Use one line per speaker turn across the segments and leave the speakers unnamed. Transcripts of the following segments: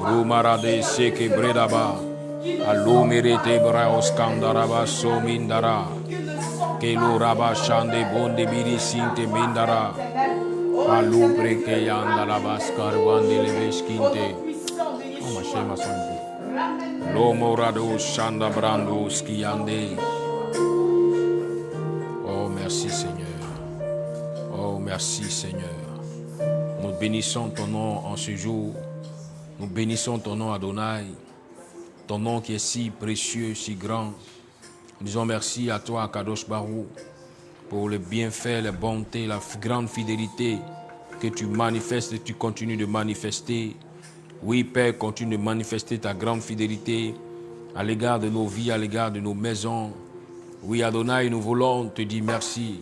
Rumarade seke bredaba. Allo merete braos kandaraba so mindara. Kelo raba shande bonde biri sinte mindara. Allo breke yandalaba skarwande leveskinte. Oh ma chère ma soeur. L'omorado shanda brando skiande. Oh merci Seigneur. Oh merci Seigneur. Nous bénissons ton nom en ce jour. Nous bénissons ton nom Adonai. Ton nom qui est si précieux, si grand. Nous disons merci à toi Kadosh Barou pour les bienfaits, les bontés, la grande fidélité que tu manifestes et tu continues de manifester. Oui Père, continue de manifester ta grande fidélité à l'égard de nos vies, à l'égard de nos maisons. Oui Adonai, nous voulons te dire merci.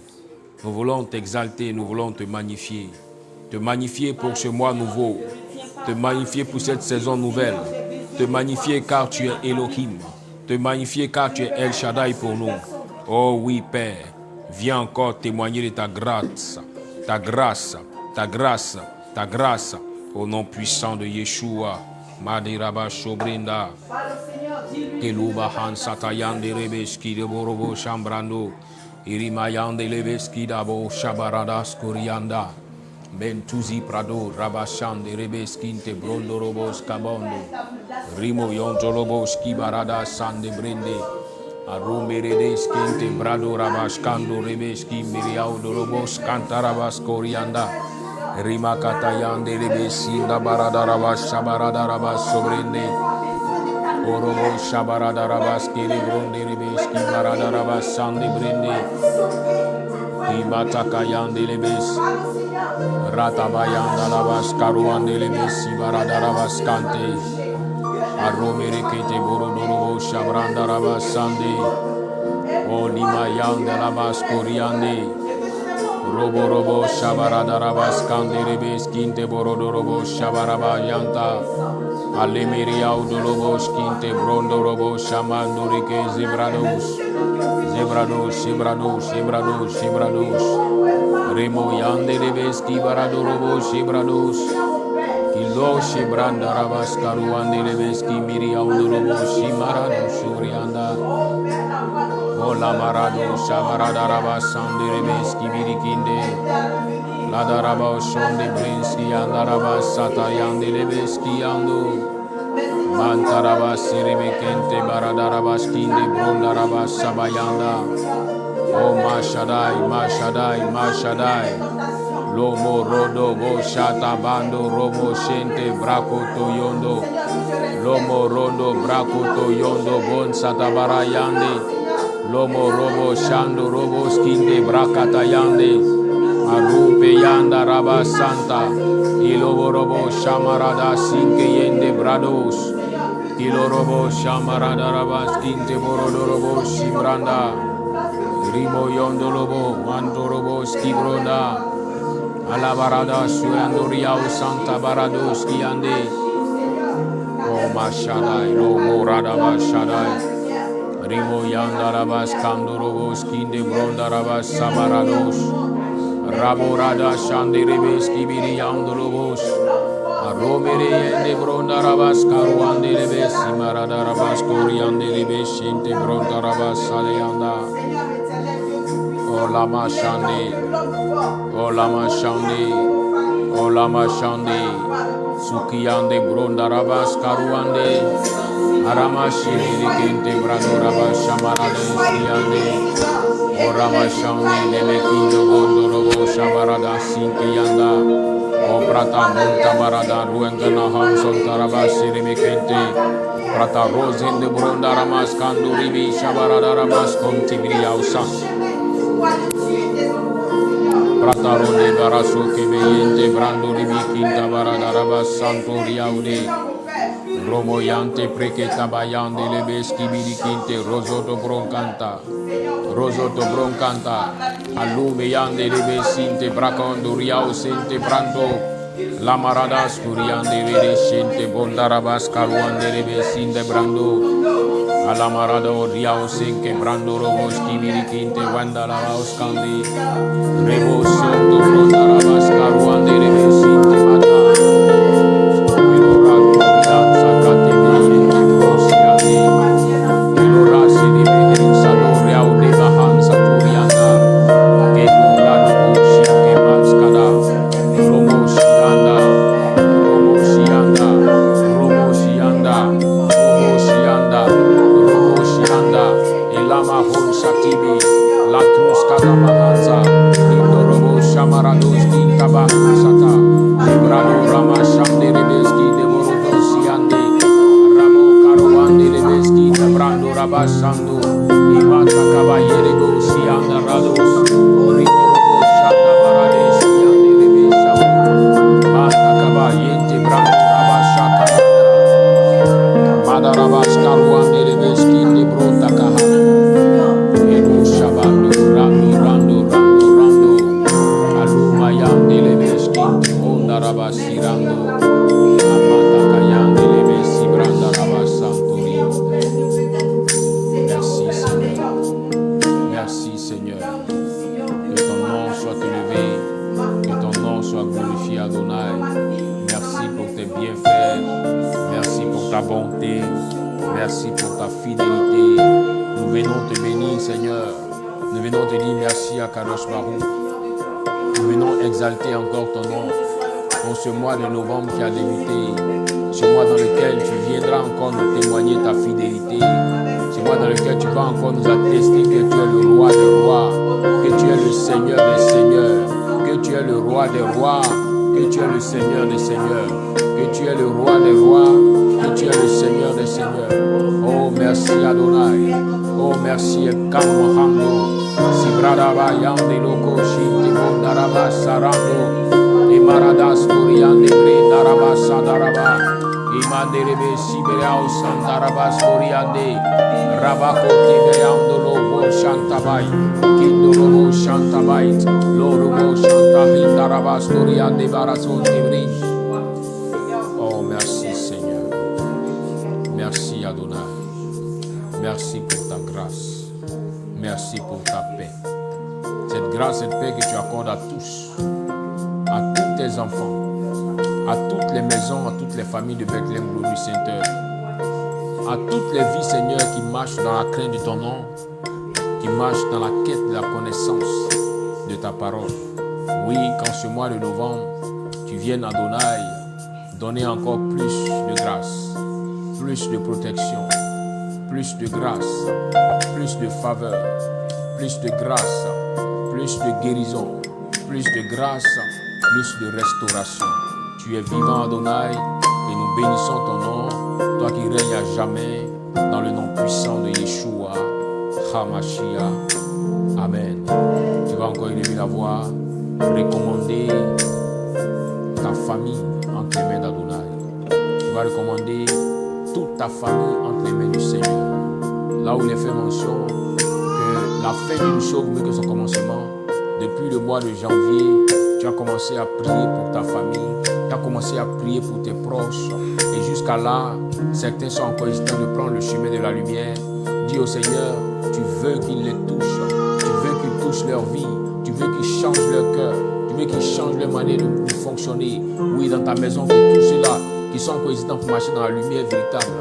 Nous voulons t'exalter, nous voulons te magnifier. Te magnifier pour ce mois nouveau. Te magnifier pour cette saison nouvelle. Te magnifier car tu es Elohim. Te magnifier car tu es El Shaddai pour nous. Oh oui Père, viens encore témoigner de ta grâce. Ta grâce, ta grâce, ta grâce. Au nom puissant de Yeshua. Madiraba Shobrinda. Keluba Han Satayande Rebeski de Borobo Shambrando. Irimayande Lebeski Dabo Shabaradas Kurianda. Bentuzi Prado Rabashande Rebeskinte Brondo Robos Kabondo. Rimo Yontolobos Kibarada Sande Brende. Arumeredes Kinte Brado Rabashkando Rebeski Miriao Dorobos Cantarabas Corianda. Rima Katayande Rebesinda Barada Rabash Shabarada Rabas Sobrende. Orobo Shabarada Rabas Kele Bronde Rebeski Barada Rabas Sande Brende. Himatakayande Lebes. Ratabayanda Rabas Karuande Lebesi Barada Rabas Kante. Aromerekete Borodorobo Shabranda Rabas Sande. O Limayanda Rabas Koriande. Robo Robo Shabarada Rabas Kande Rebes Kinte Borodorobo Shabaraba Yanta. Alemeria Udolobos Kinte Brondo Robo Shamandurike Zebrados. Zebrados, Zebrados, Zebrados, Zebrados. Remo Yande Rebes Kibaradorobo Zebrados. Kilo Shebranda Rabas Karuande Lebeski Miria Udolobo Shimarado Surianda. Ola Marado Shabarada Rabas Sande Rebeski Birikinde. Lada Rabas Shonde Brinski Anda Rabas Satayande Lebeski Ando. Mantarabas Sirimekente Barada Rabas Kinde Bronda Rabas Sabayanda. Oh Mashadai, Mashadai, Mashadai. Lomo Rodo Bo Shata Bando Romo Shente Braco Toyondo. Lomo Rondo Braco Toyondo Bon Satabara Yande. Lomo Robo Shando Robo Skinde Brakata Yande. Arupe Yanda Rabas Santa. Ilobo Robo Shamarada Sinke Yende Brados. Kilorobo Shamarada Rabas Kinte Borodorobo Shibranda. Rimo Yondolobo Mantorobo Skibronda. Alabarada Suandoriao Santa Barados Kiande. Oh Mashadai, Lomo Radaba Shadai. Rimo Yandarabas Kandorobos Kinde Brondarabas Sabarados. Raborada Shanderebes Kibiri Yandolobos. Aromere Yende Brondarabas Karuande Rebes Simaradarabas Koriande Rebes Shente Brondarabas Saleanda. Olama Shande. Olama Shande. Olama Shande. Sukiande Brondarabas Karuande. Aramashiri Kente Bradorabas Shamarades Kiande. Orama Shande Nemekindo Bondorobo Shabarada Sinkianda. O Prata Monta Barada Ruengana Hanson Tarabas Sirimekente. Prata Rosen de Bronda Ramas Kanduribi Shabarada Ramas Contibriausa. Prata Rode Barasu Kebeyente Branduribi Kinta Barada Rabas Santoriaude. Romoyante Preketa Bayande Lebeski Bidikinte Rosoto Broncanta. Rosoto Broncanta. Alume Yande Lebesinte Bracondo Riao Sente Branto. La Maradas Curiande Vedescente Bondarabas Caruande Lebesinde Brando. Alamarado Riao Senke Brando Roboski Bidikinte Vandala Auscandi. Rebo Santo Brondarabas Caruande Lebesinte Mata. rabasando. Imata kabayerebo sianda rados. Riborobo shanda barades yande rebe sabu. Mata kabayente brando rabashaka. Madarabas karuande rebe skinde brota kaha. Edo shabando rando rando rando rando. Aluma yande rebe skinde onda rabasirando. Amata kayande rebe sibranda rabasanturi. Merci Seigneur. Merci Seigneur. Que ton nom soit élevé, que ton nom soit glorifié Adonai. Merci pour tes bienfaits, merci pour ta bonté, merci pour ta fidélité. Nous venons te bénir Seigneur. Nous venons te dire merci à Kadosh Baruch. Nous venons exalter encore ton nom pour ce mois de novembre qui a débuté. Ce mois dans lequel tu viendras encore nous témoigner ta fidélité. Ce mois dans lequel tu vas encore nous attester que tu es le roi des rois, que tu es le Seigneur des seigneurs, que tu es le roi des rois, que tu es le Seigneur des seigneurs, que tu es le roi des rois, que tu es le Seigneur des seigneurs. Oh merci Adonai, oh merci Kamohando, Sibradaba Yande Loko Shinti Bondaraba Sarando, Imaradas Kuriande Brindaraba Sadaraba. Imanderebe Sibereao Sandarabas Oriande Rabako Tibeandolo Bo Shantabai Kindolo Shantabai Lorobo Shantahi Darabas Oriande Barason Tibri. Oh merci Seigneur. Merci Adonai. Merci pour ta grâce. Merci pour ta paix. Cette grâce, cette paix que tu accordes à tous tes enfants, à toutes les maisons, à toutes les familles de Bethléem, Glorieux Saint-Heure, à toutes les vies, Seigneur, qui marchent dans la crainte de ton nom, qui marchent dans la quête de la connaissance de ta parole. Oui, qu'en ce mois de novembre, tu viennes, Adonai, donner encore plus de grâce, plus de protection, plus de grâce, plus de faveur, plus de grâce, plus de guérison, plus de grâce, plus de restauration. Tu es vivant Adonai et nous bénissons ton nom, toi qui règnes à jamais, dans le nom puissant de Yeshua, HaMashiach. Amen. Tu vas encore élever la voix, recommander ta famille entre les mains d'Adonai. Tu vas recommander toute ta famille entre les mains du Seigneur. Là où il est fait mention que la fin d'une chose mieux que son commencement, depuis le mois de janvier, tu as commencé à prier pour ta famille, tu as commencé à prier pour tes proches. Et jusqu'à là, certains sont encore hésitants de prendre le chemin de la lumière. Dis au Seigneur, tu veux qu'il les touche, tu veux qu'il touche leur vie, tu veux qu'il change leur cœur, tu veux qu'il change leur manière de fonctionner. Oui, dans ta maison, que tous ceux-là qui sont encore hésitants pour marcher dans la lumière véritable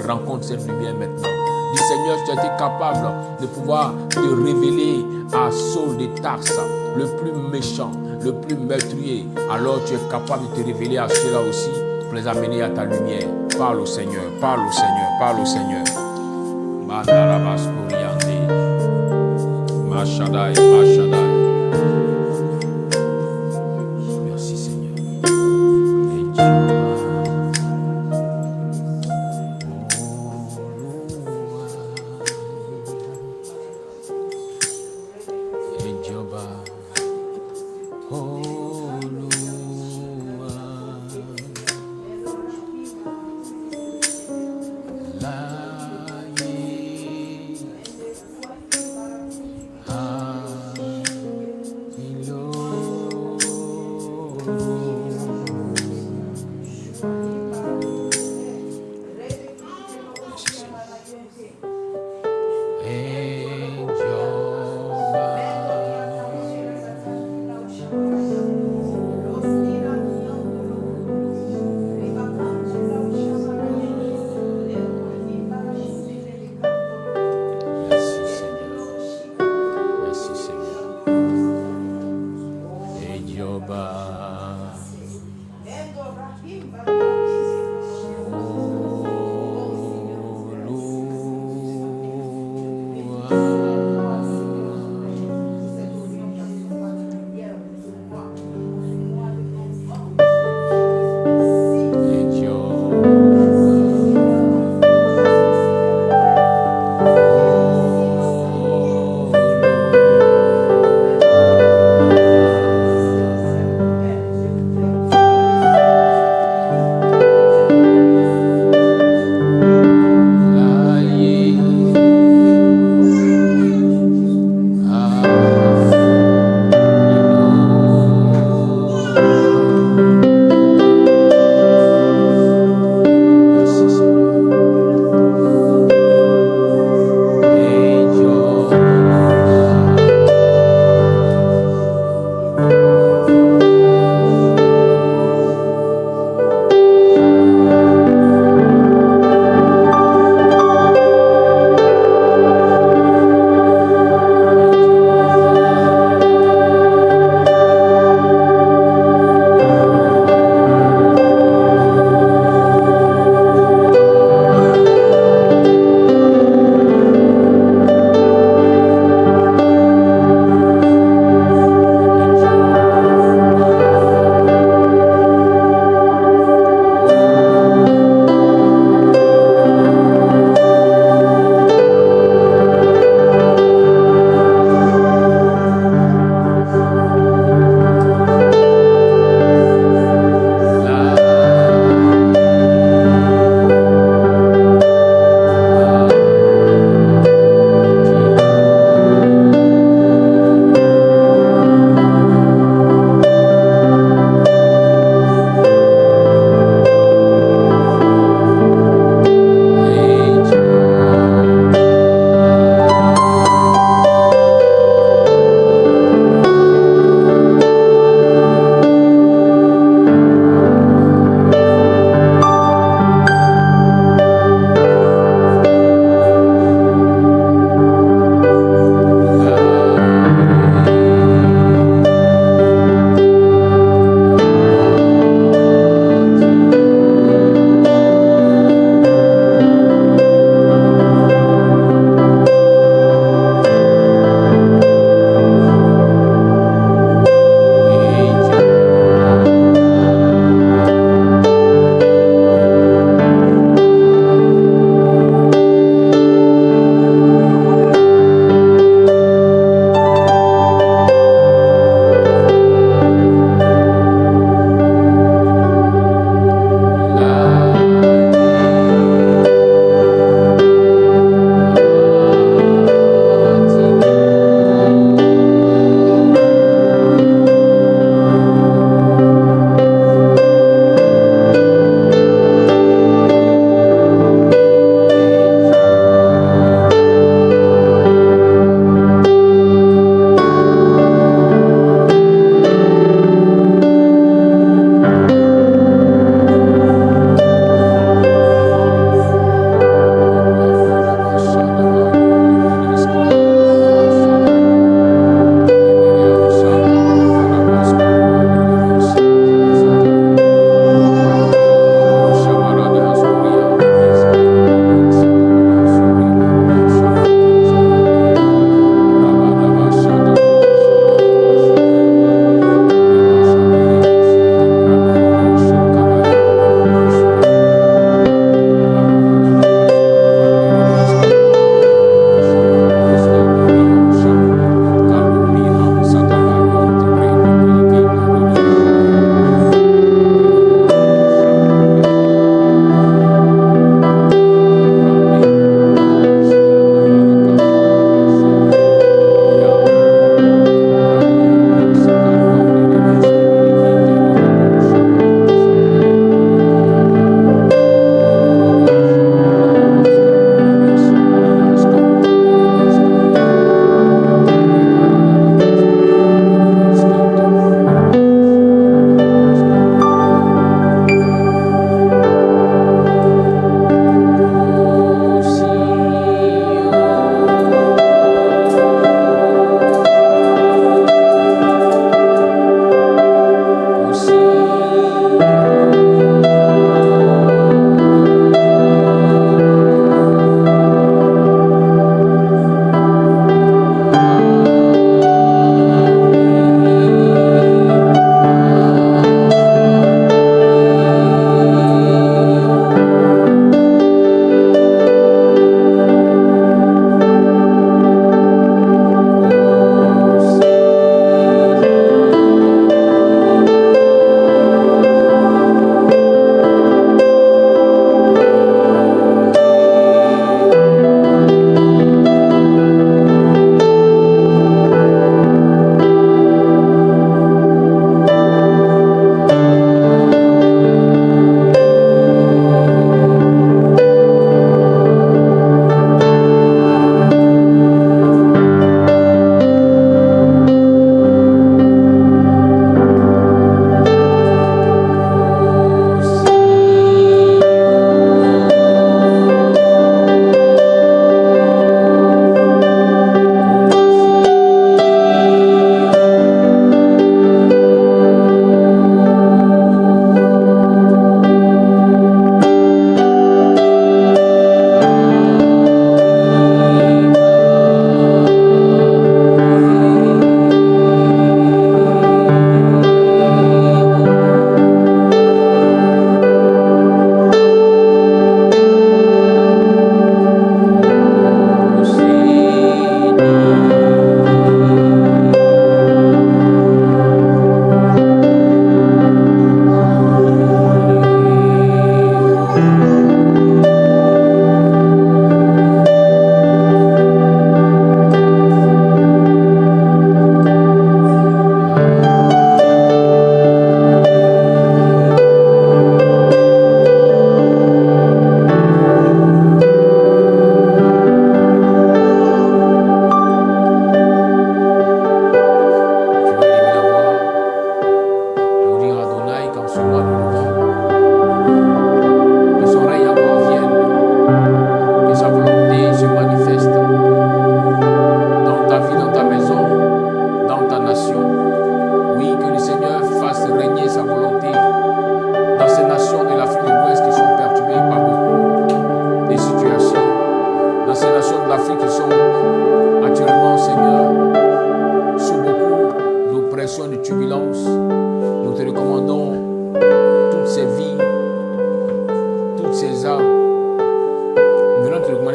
rencontrent cette lumière maintenant. Dis Seigneur, tu as été capable de pouvoir te révéler à Saul de Tarse, le plus méchant, le plus meurtrier. Alors tu es capable de te révéler à ceux-là aussi pour les amener à ta lumière. Parle au Seigneur, parle au Seigneur, parle au Seigneur. Mandarabas Koryande, Mashadai, Mashadai. Merci Seigneur.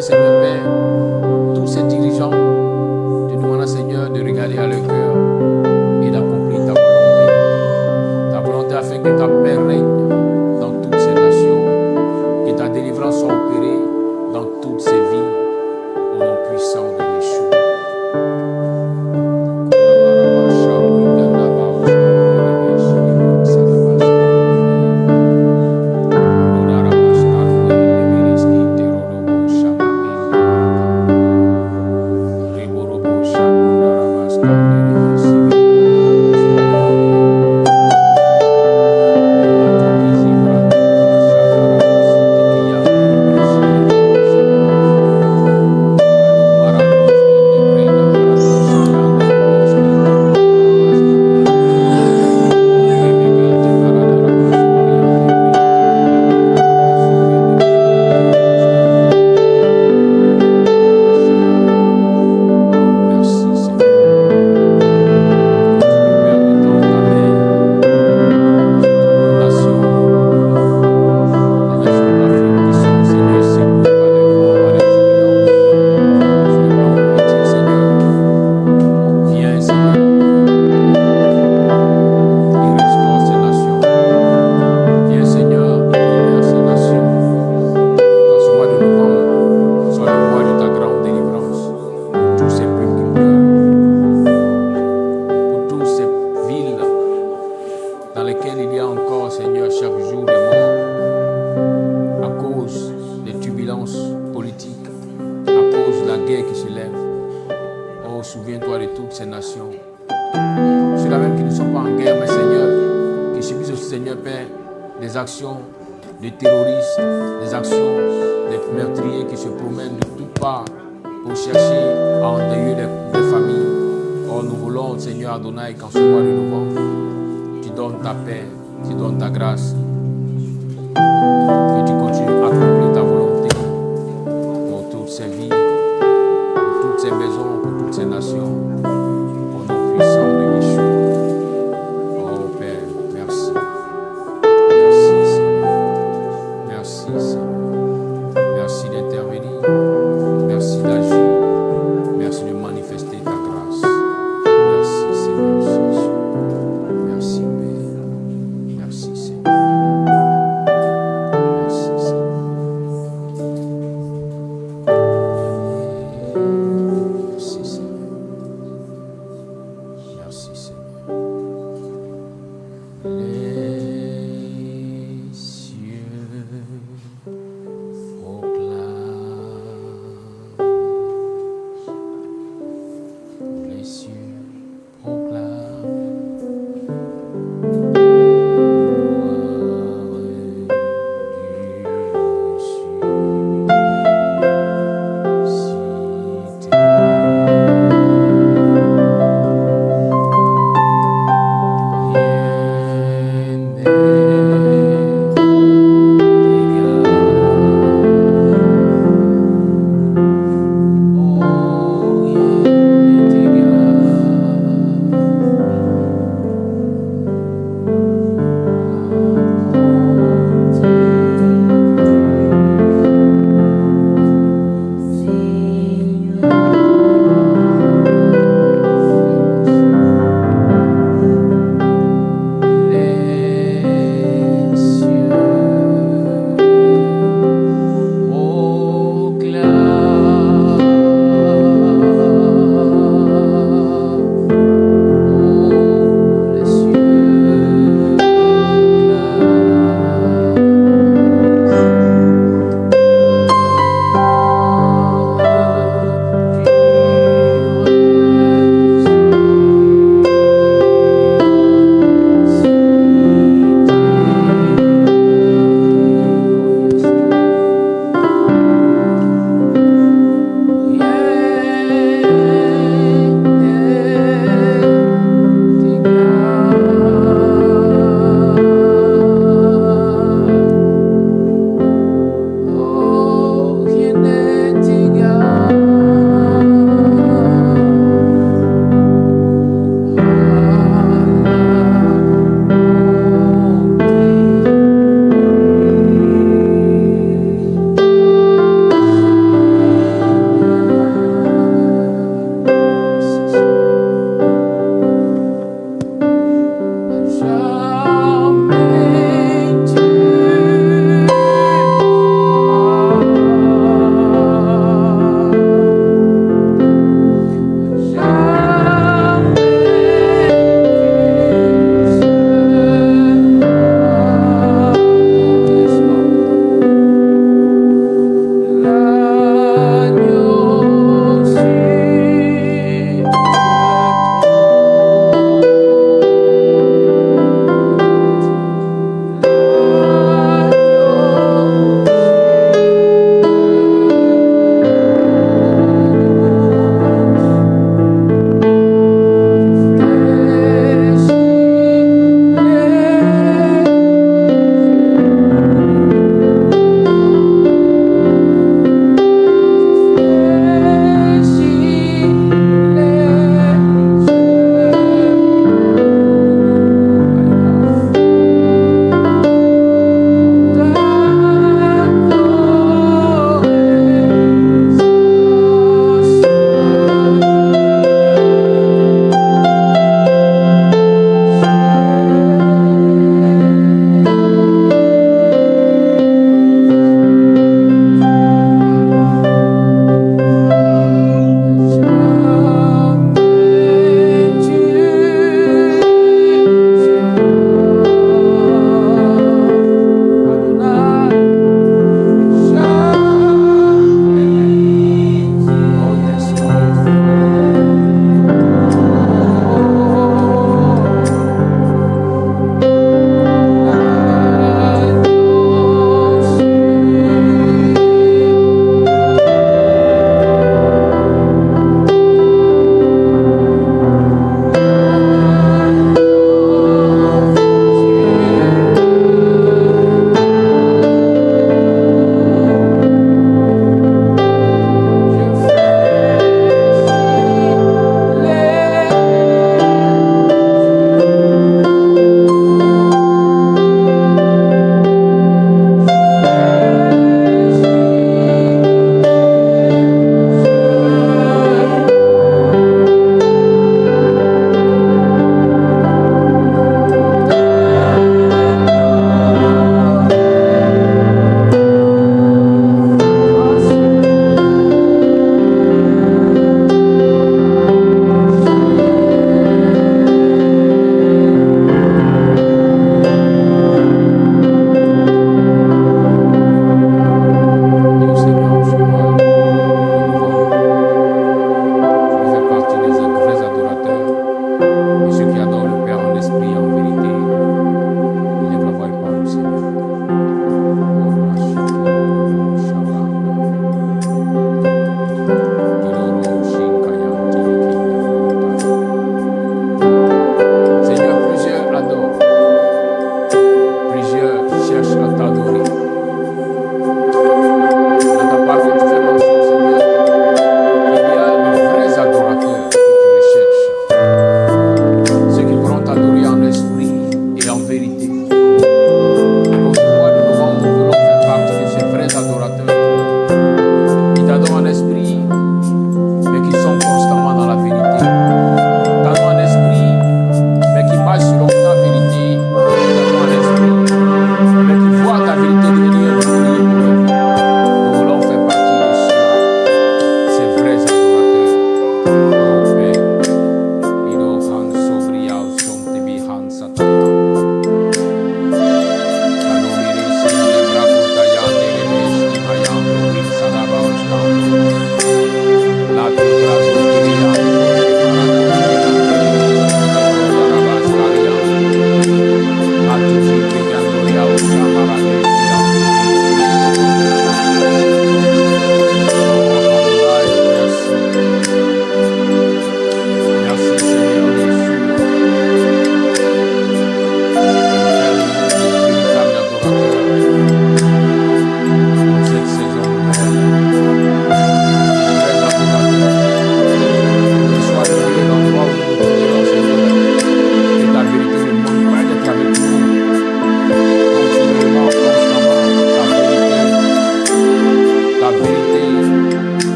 regarder, Seigneur Père, tous ces dirigeants, te demandant, Seigneur, de regarder à leur cœur et d'accomplir ta volonté. Ta volonté afin que ta paix règne dans toutes ces nations, que ta délivrance soit opérée dans toutes ces vies, au nom puissant de Yeshua. Des terroristes, des actions, des meurtriers qui se promènent de toutes parts pour chercher à endeuiller les familles. Oh, nous voulons, Seigneur Adonai, qu'en ce mois de novembre, tu donnes ta paix, tu donnes ta grâce, que tu continues à accomplir ta volonté pour toutes ces vies, pour toutes ces maisons, pour toutes ces nations, au nom puissant de Yeshua. Oh Père, merci. Merci d'intervenir, merci d'agir, merci de manifester ta grâce. Merci Seigneur Jésus, merci Père, merci Seigneur, merci Seigneur, merci Seigneur, merci Seigneur. Les cieux proclament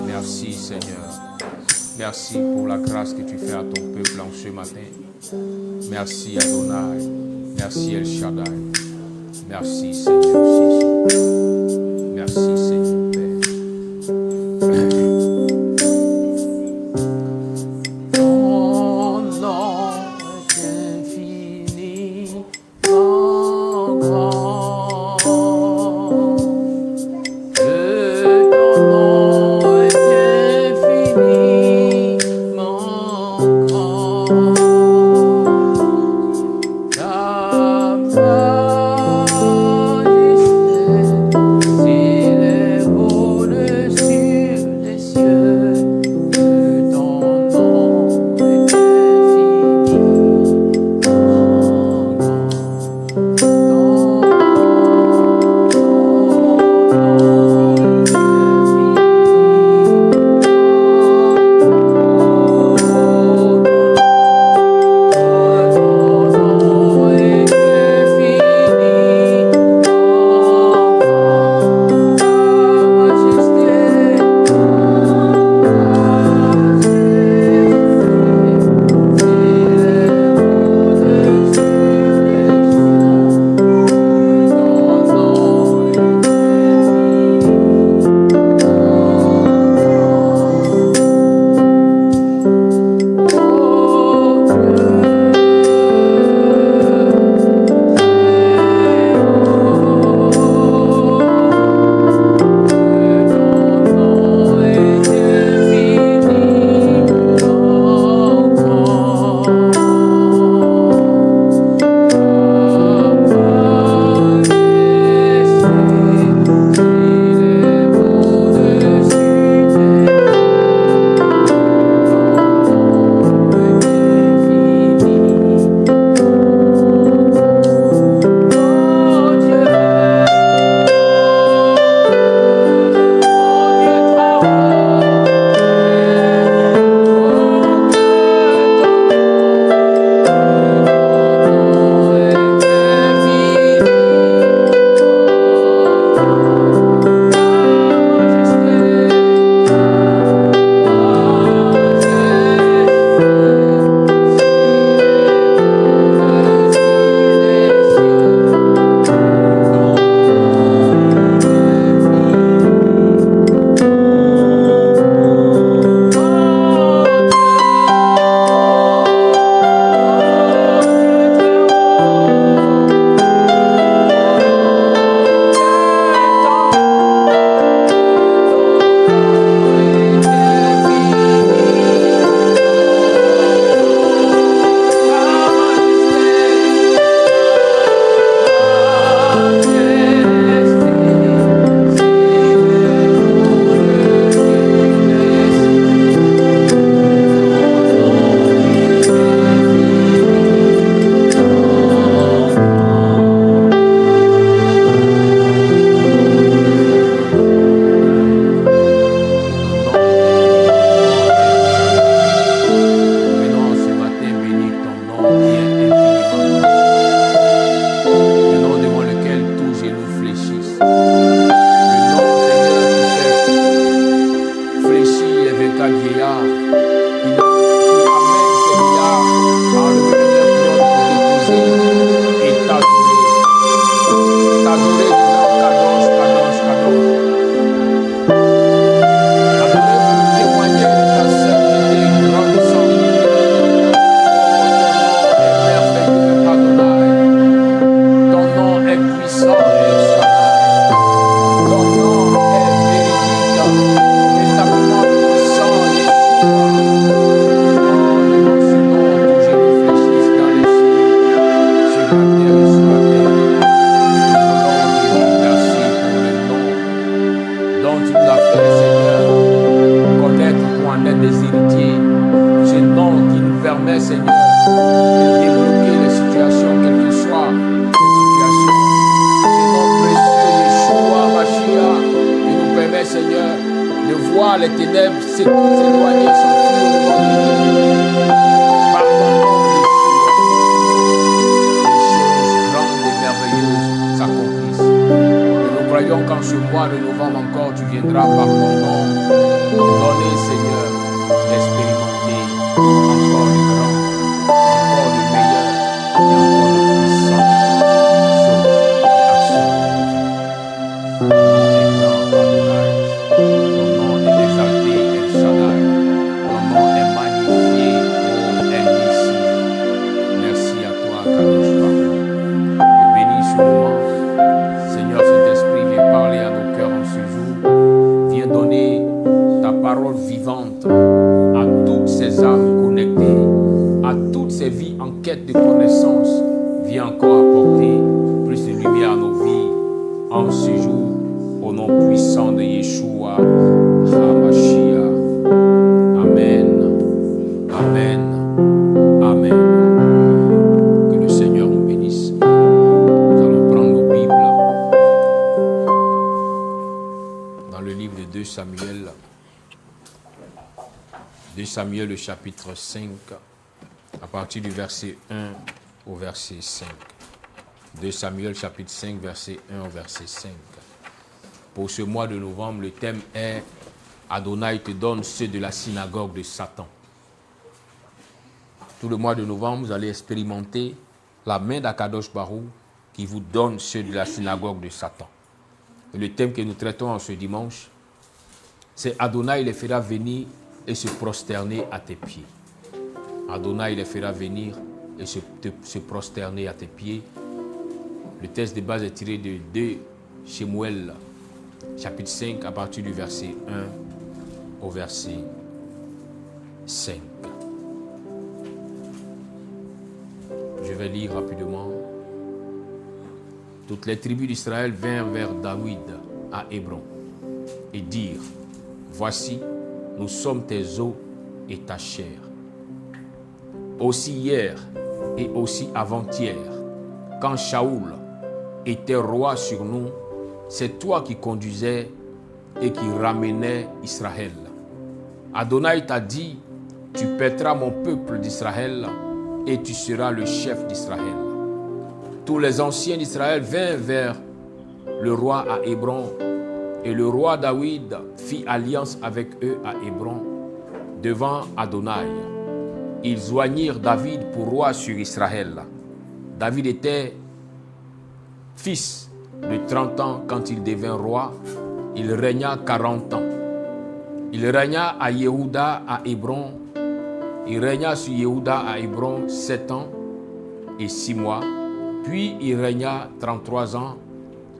Merci Seigneur. Merci pour la grâce que tu fais à ton peuple en ce matin. Merci Adonai. Merci El Shaddai. Merci Seigneur Jésus. Merci Seigneur Père. Ton nom est infiniment grand.
C'est le beau.
les ténèbres s'éloigner, s'enfuir devant nous. Par ton nom, Yeshua, les choses grandes et merveilleuses s'accomplissent. Et nous croyons qu'en ce mois de novembre encore, tu viendras par ton nom nous donner, Seigneur, d'expérimenter encore le grand, encore le meilleur et encore le puissant choses et actions de nos vies. Ton nom est grand, Adonai. Ton nom est exalté, El Shaddai. Ton nom est magnifié, oh El Nissi. Merci à toi, Kadosh Baruch. Je bénis ce moment. Seigneur Saint-Esprit, viens parler à nos cœurs en ce jour. Viens donner ta parole vivante à toutes ces âmes connectées, à toutes ces vies en quête de connaissance. Viens encore apporter plus de lumière à nos vies en ce jour, au nom puissant de Yeshua HaMashiach. Amen. Amen. Amen. Que le Seigneur nous bénisse. Nous allons prendre nos Bibles dans le livre de 2 Samuel. 2 Samuel, le chapitre 5, à partir du verset 1 au verset 5. 2 Samuel, chapitre 5, verset 1 au verset 5. Pour ce mois de novembre, le thème est « Adonai te donne ceux de la synagogue de Satan ». Tout le mois de novembre, vous allez expérimenter la main d'Akadosh Baruch qui vous donne ceux de la synagogue de Satan. Et le thème que nous traitons en ce dimanche, c'est « Adonai les fera venir et se prosterner à tes pieds ». Adonai les fera venir et se prosterner à tes pieds. Le texte de base est tiré de 2 Shemuel, chapitre 5, à partir du verset 1 au verset 5. Je vais lire rapidement. Toutes les tribus d'Israël vinrent vers David à Hébron et dirent, « Voici, nous sommes tes os et ta chair. Aussi hier et aussi avant-hier, quand Shaoul était roi sur nous, c'est toi qui conduisais et qui ramenais Israël. Adonai t'a dit, tu paîtras mon peuple d'Israël et tu seras le chef d'Israël. Tous les anciens d'Israël vinrent vers le roi à Hébron, et le roi David fit alliance avec eux à Hébron devant Adonai. Ils joignirent David pour roi sur Israël. David était fils de 30 ans quand il devint roi. Il régna 40 ans. Il régna à Yehuda à Hébron. Il régna sur Yehuda à Hébron 7 ans et 6 mois. Puis il régna 33 ans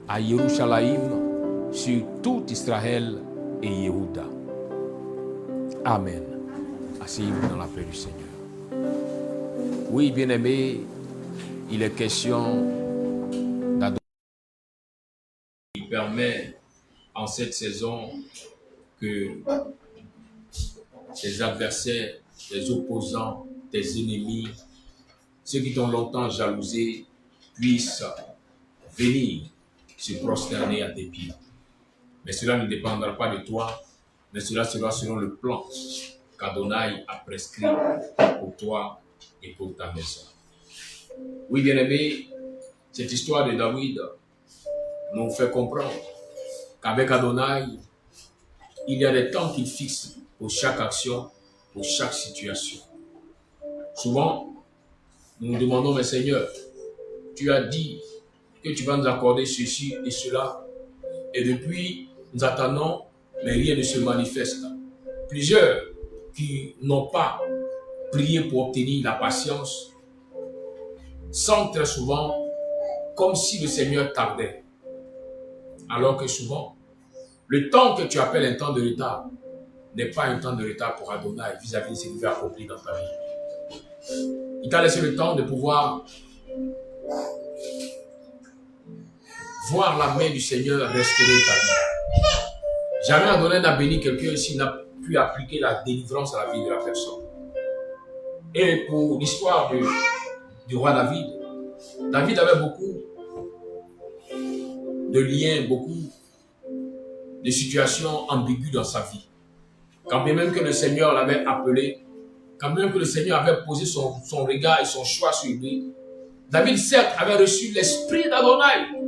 à Yerushalayim sur tout Israël et Yehuda. Amen. Asseyez-vous dans la paix du Seigneur. Oui, bien-aimés, il est question d'Adonai qui permet en cette saison que tes adversaires, tes opposants, tes ennemis, ceux qui t'ont longtemps jalousé, puissent venir se prosterner à tes pieds. Mais cela ne dépendra pas de toi, mais cela sera selon le plan qu'Adonai a prescrit pour toi et pour ta maison. Oui, bien-aimé, cette histoire de David nous fait comprendre qu'avec Adonai, il y a des temps qu'il fixe pour chaque action, pour chaque situation. Souvent, nous nous demandons, mais Seigneur, tu as dit que tu vas nous accorder ceci et cela, et depuis, nous attendons, mais rien ne se manifeste. Plusieurs qui n'ont pas prié pour obtenir la patience sentent très souvent comme si le Seigneur tardait. Alors que souvent, le temps que tu appelles un temps de retard n'est pas un temps de retard pour Adonai vis-à-vis de ce qu'il veut accomplir dans ta vie. Il t'a laissé le temps de pouvoir voir la main du Seigneur restaurer ta vie. Jamais Adonai n'a béni quelqu'un s'il n'a pu appliquer la délivrance à la vie de la personne. Et pour l'histoire du roi David, David avait beaucoup de liens, beaucoup de situations ambiguës dans sa vie. quand bien même que le Seigneur l'avait appelé, quand bien même que le Seigneur avait posé son regard et son choix sur lui, David, certes, avait reçu l'esprit d'Adonai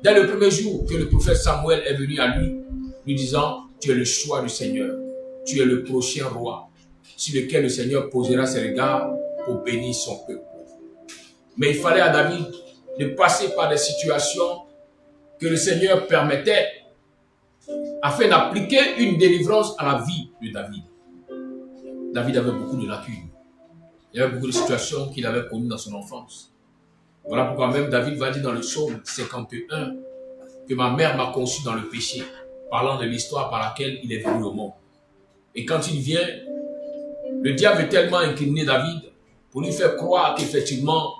dès le premier jour que le prophète Samuel est venu à lui, lui disant, tu es le choix du Seigneur, tu es le prochain roi, sur lequel le Seigneur posera ses regards pour bénir son peuple. Mais il fallait à David de passer par des situations que le Seigneur permettait afin d'appliquer une délivrance à la vie de David. David avait beaucoup de lacunes. Il y avait beaucoup de situations qu'il avait connues dans son enfance. Voilà pourquoi même David va dire dans le psaume 51 que ma mère m'a conçu dans le péché, parlant de l'histoire par laquelle il est venu au monde. Et quand il vient, le diable veut tellement incliner David pour lui faire croire qu'effectivement,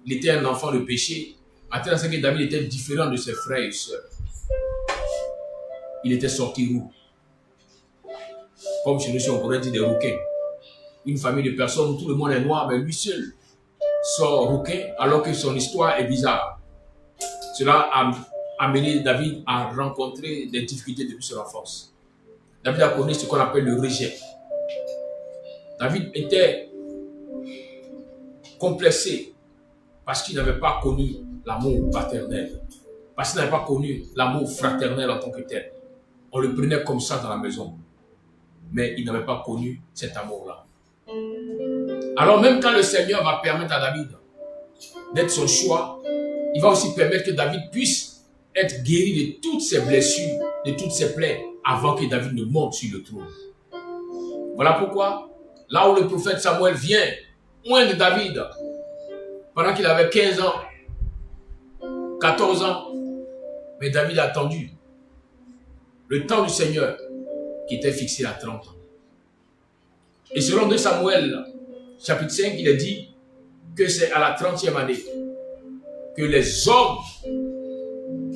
il était un enfant de péché, à tel point que David était différent de ses frères et sœurs. Il était sorti roux. Comme chez nous, si on pourrait dire des rouquins. Une famille de personnes où tout le monde est noir, mais lui seul sort rouquin alors que son histoire est bizarre. Cela a amené David à rencontrer des difficultés depuis son enfance. David a connu ce qu'on appelle le rejet. David était complexé parce qu'il n'avait pas connu l'amour paternel, parce qu'il n'avait pas connu l'amour fraternel en tant que tel. On le prenait comme ça dans la maison, mais il n'avait pas connu cet amour-là. Alors même quand le Seigneur va permettre à David d'être son choix, il va aussi permettre que David puisse être guéri de toutes ses blessures, de toutes ses plaies, avant que David ne monte sur le trône. Voilà pourquoi, là où le prophète Samuel vient, loin de David, pendant qu'il avait 15 ans, 14 ans, mais David a attendu le temps du Seigneur qui était fixé à 30 ans. Et selon 2 Samuel, chapitre 5, il est dit que c'est à la 30e année que les hommes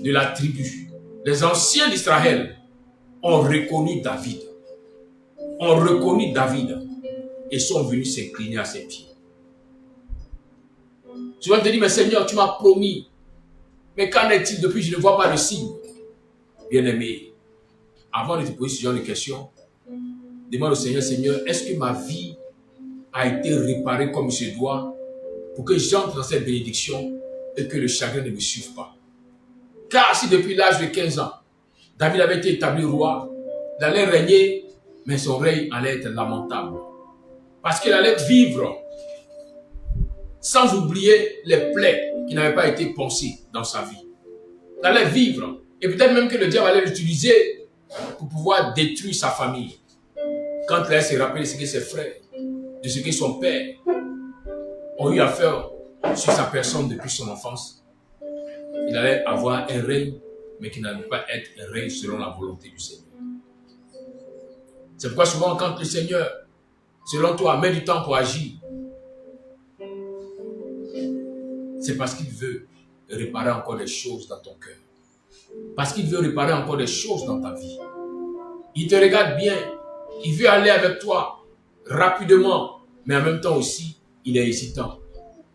de la tribu, les anciens d'Israël, ont reconnu David. Ont reconnu David et sont venus s'incliner à ses pieds. Tu vas te dire, mais Seigneur, tu m'as promis. Mais qu'en est-il depuis? Je ne vois pas de signe. Bien-aimé, avant de te poser ce genre de questions, demande au Seigneur, Seigneur, est-ce que ma vie a été réparée comme il se doit pour que j'entre dans cette bénédiction et que le chagrin ne me suive pas? Car si depuis l'âge de 15 ans, David avait été établi roi, il allait régner, mais son règne allait être lamentable. Parce qu'il allait vivre sans oublier les plaies qui n'avaient pas été pensées dans sa vie. Il allait vivre, et peut-être même que le diable allait l'utiliser pour pouvoir détruire sa famille. Quand il allait se rappeler de ce que ses frères, de ce que son père ont eu à faire sur sa personne depuis son enfance, il allait avoir un règne, mais qui n'allait pas être un règne selon la volonté du Seigneur. C'est pourquoi souvent quand le Seigneur, selon toi, met du temps pour agir, c'est parce qu'il veut réparer encore des choses dans ton cœur. Parce qu'il veut réparer encore des choses dans ta vie. Il te regarde bien. Il veut aller avec toi rapidement. Mais en même temps aussi, il est hésitant.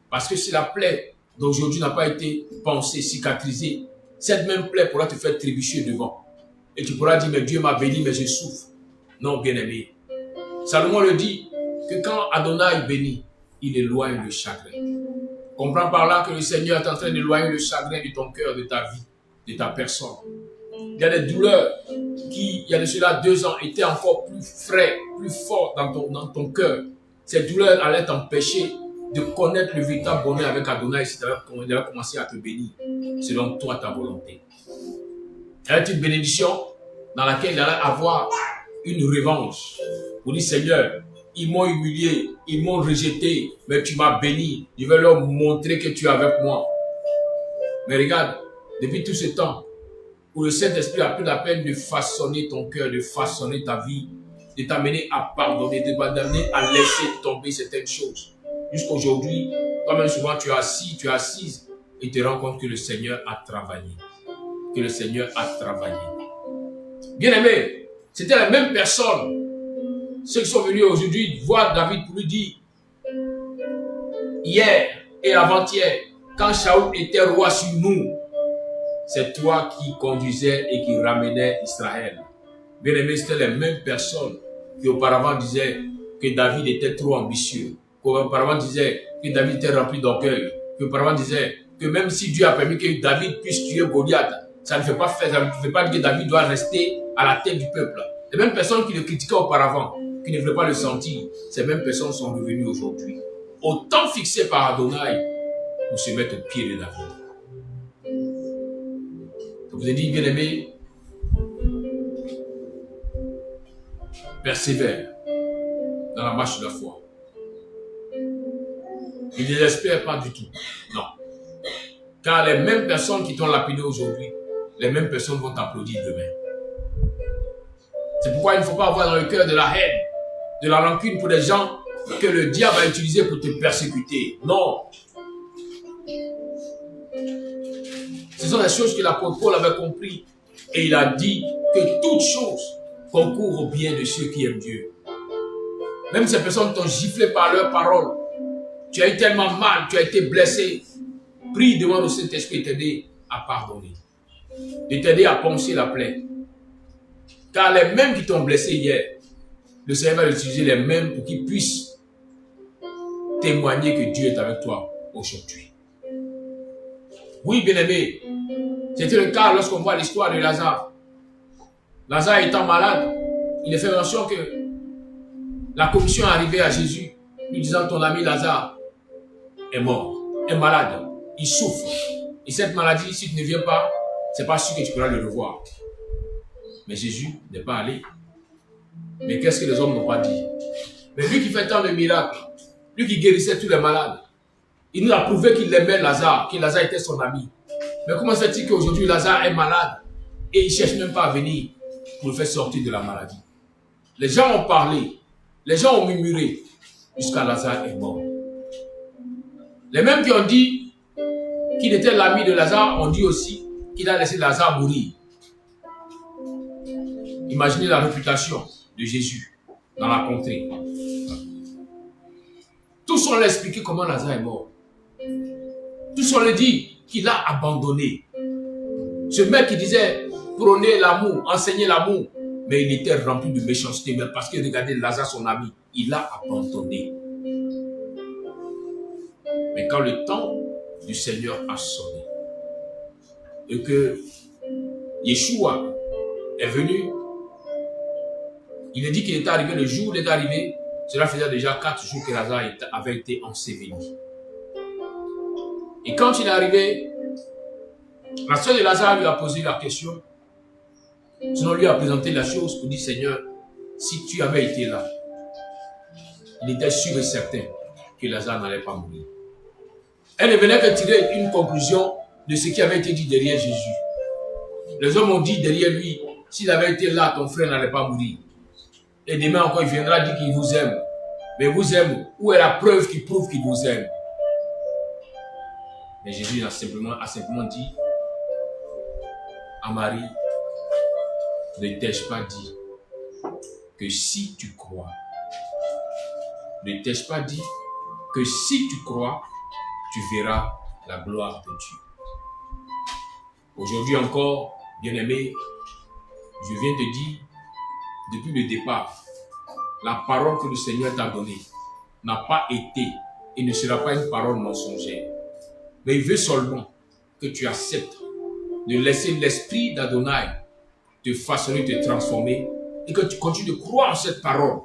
Parce que si la plaie d'aujourd'hui n'a pas été pensée, cicatrisée, cette même plaie pourra te faire trébucher devant. Et tu pourras dire, mais Dieu m'a béni, mais je souffre. Non, bien-aimé. Salomon le dit, que quand Adonai bénit, il éloigne le chagrin. Comprends par là que le Seigneur est en train d'éloigner le chagrin de ton cœur, de ta vie, de ta personne. Il y a des douleurs qui, il y a de cela 2 ans, étaient encore plus frais, plus fortes dans ton cœur. Ces douleurs allaient t'empêcher de connaître le véritable bonheur avec Adonai si tu avais commencé à te bénir selon toi, ta volonté. Il y a une bénédiction dans laquelle il allait avoir une revanche. Pour dire, Seigneur, ils m'ont humilié, ils m'ont rejeté, mais tu m'as béni. Je vais leur montrer que tu es avec moi. Mais regarde, depuis tout ce temps, où le Saint-Esprit a pris la peine de façonner ton cœur, de façonner ta vie, de t'amener à pardonner, de t'amener à laisser tomber certaines choses. Jusqu'aujourd'hui, toi-même souvent tu es assis, tu es assise et tu te rends compte que le Seigneur a travaillé. Que le Seigneur a travaillé. Bien-aimé, c'était la même personne. Ceux qui sont venus aujourd'hui voir David pour lui dire, hier et avant-hier, quand Shaoul était roi sur nous, c'est toi qui conduisais et qui ramenais Israël. Bien-aimé, c'était les mêmes personnes qui auparavant disait que David était trop ambitieux, qui auparavant disait que David était rempli d'orgueil, qui auparavant disait que même si Dieu a permis que David puisse tuer Goliath, ça ne fait pas dire que David doit rester à la tête du peuple. Les mêmes personnes qui le critiquaient auparavant, qui ne voulaient pas le sentir, ces mêmes personnes sont revenues aujourd'hui. Au temps fixé par Adonai, pour se mettre au pied de David. Je vous ai dit, bien-aimés, persévère dans la marche de la foi. Ne désespère pas du tout. Non. Car les mêmes personnes qui t'ont lapidé aujourd'hui, les mêmes personnes vont t'applaudir demain. C'est pourquoi il ne faut pas avoir dans le cœur de la haine, de la rancune pour des gens que le diable a utilisé pour te persécuter. Non. Ce sont des choses que l'apôtre Paul avait compris. Et il a dit que toutes choses concourent au bien de ceux qui aiment Dieu. Même ces personnes t'ont giflé par leurs paroles. Tu as eu tellement mal, tu as été blessé. Prie, demande au Saint-Esprit de t'aider à pardonner. De t'aider à poncer la plaie. Car les mêmes qui t'ont blessé hier, le Seigneur va utiliser les mêmes pour qu'ils puissent témoigner que Dieu est avec toi aujourd'hui. Oui, bien-aimé, c'était le cas lorsqu'on voit l'histoire de Lazare. Lazare étant malade, il est fait mention que la commission est arrivée à Jésus, lui disant ton ami Lazare est mort, est malade, il souffre. Et cette maladie, si tu ne viens pas, c'est pas sûr que tu pourras le revoir. Mais Jésus n'est pas allé. Mais qu'est-ce que les hommes n'ont pas dit? Mais lui qui fait tant de miracles, lui qui guérissait tous les malades, il nous a prouvé qu'il aimait Lazare, que Lazare était son ami. Mais comment se fait-il qu'aujourd'hui Lazare est malade et il ne cherche même pas à venir pour le faire sortir de la maladie? Les gens ont parlé, les gens ont murmuré, jusqu'à Lazare est mort. Les mêmes qui ont dit qu'il était l'ami de Lazare ont dit aussi qu'il a laissé Lazare mourir. Imaginez la réputation de Jésus dans la contrée. Tous on l'a expliqué comment Lazare est mort. Tous on l'a dit qu'il a abandonné. Ce mec qui disait prôner l'amour, enseigner l'amour, mais il était rempli de méchanceté. Mais parce qu'il regardait Lazare, son ami, il a abandonné. Mais quand le temps du Seigneur a sonné et que Yeshua est venu, il a dit qu'il était arrivé le jour où il est arrivé. Cela faisait déjà 4 jours que Lazare avait été enseveli. Et quand il est arrivé, la sœur de Lazare lui a posé la question. Sinon, lui a présenté la chose pour dire, Seigneur, si tu avais été là, il était sûr et certain que Lazare n'allait pas mourir. Elle ne venait que tirer une conclusion de ce qui avait été dit derrière Jésus. Les hommes ont dit derrière lui, s'il avait été là, ton frère n'allait pas mourir. Et demain encore, il viendra dire qu'il vous aime. Mais vous aime, où est la preuve qui prouve qu'il vous aime? Mais Jésus a simplement dit à Marie, ne t'ai-je pas dit que si tu crois, ne t'ai-je pas dit que si tu crois, tu verras la gloire de Dieu. Aujourd'hui encore, bien-aimé, je viens te dire, depuis le départ, la parole que le Seigneur t'a donnée n'a pas été et ne sera pas une parole mensongère. Mais il veut seulement que tu acceptes de laisser l'esprit d'Adonai te façonner, te transformer et que tu continues de croire en cette parole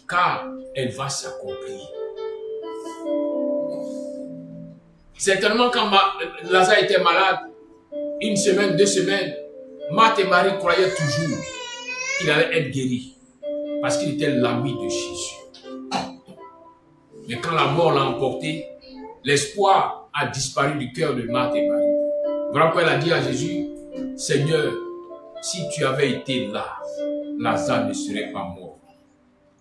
car elle va s'accomplir. Certainement quand Lazare était malade, 1 semaine, 2 semaines, Marthe et Marie croyaient toujours qu'il allait être guéri parce qu'il était l'ami de Jésus. Mais quand la mort l'a emporté, l'espoir a disparu du cœur de Marthe et Marie. Voilà pourquoi elle a dit à Jésus, Seigneur, si tu avais été là, Lazare ne serait pas mort.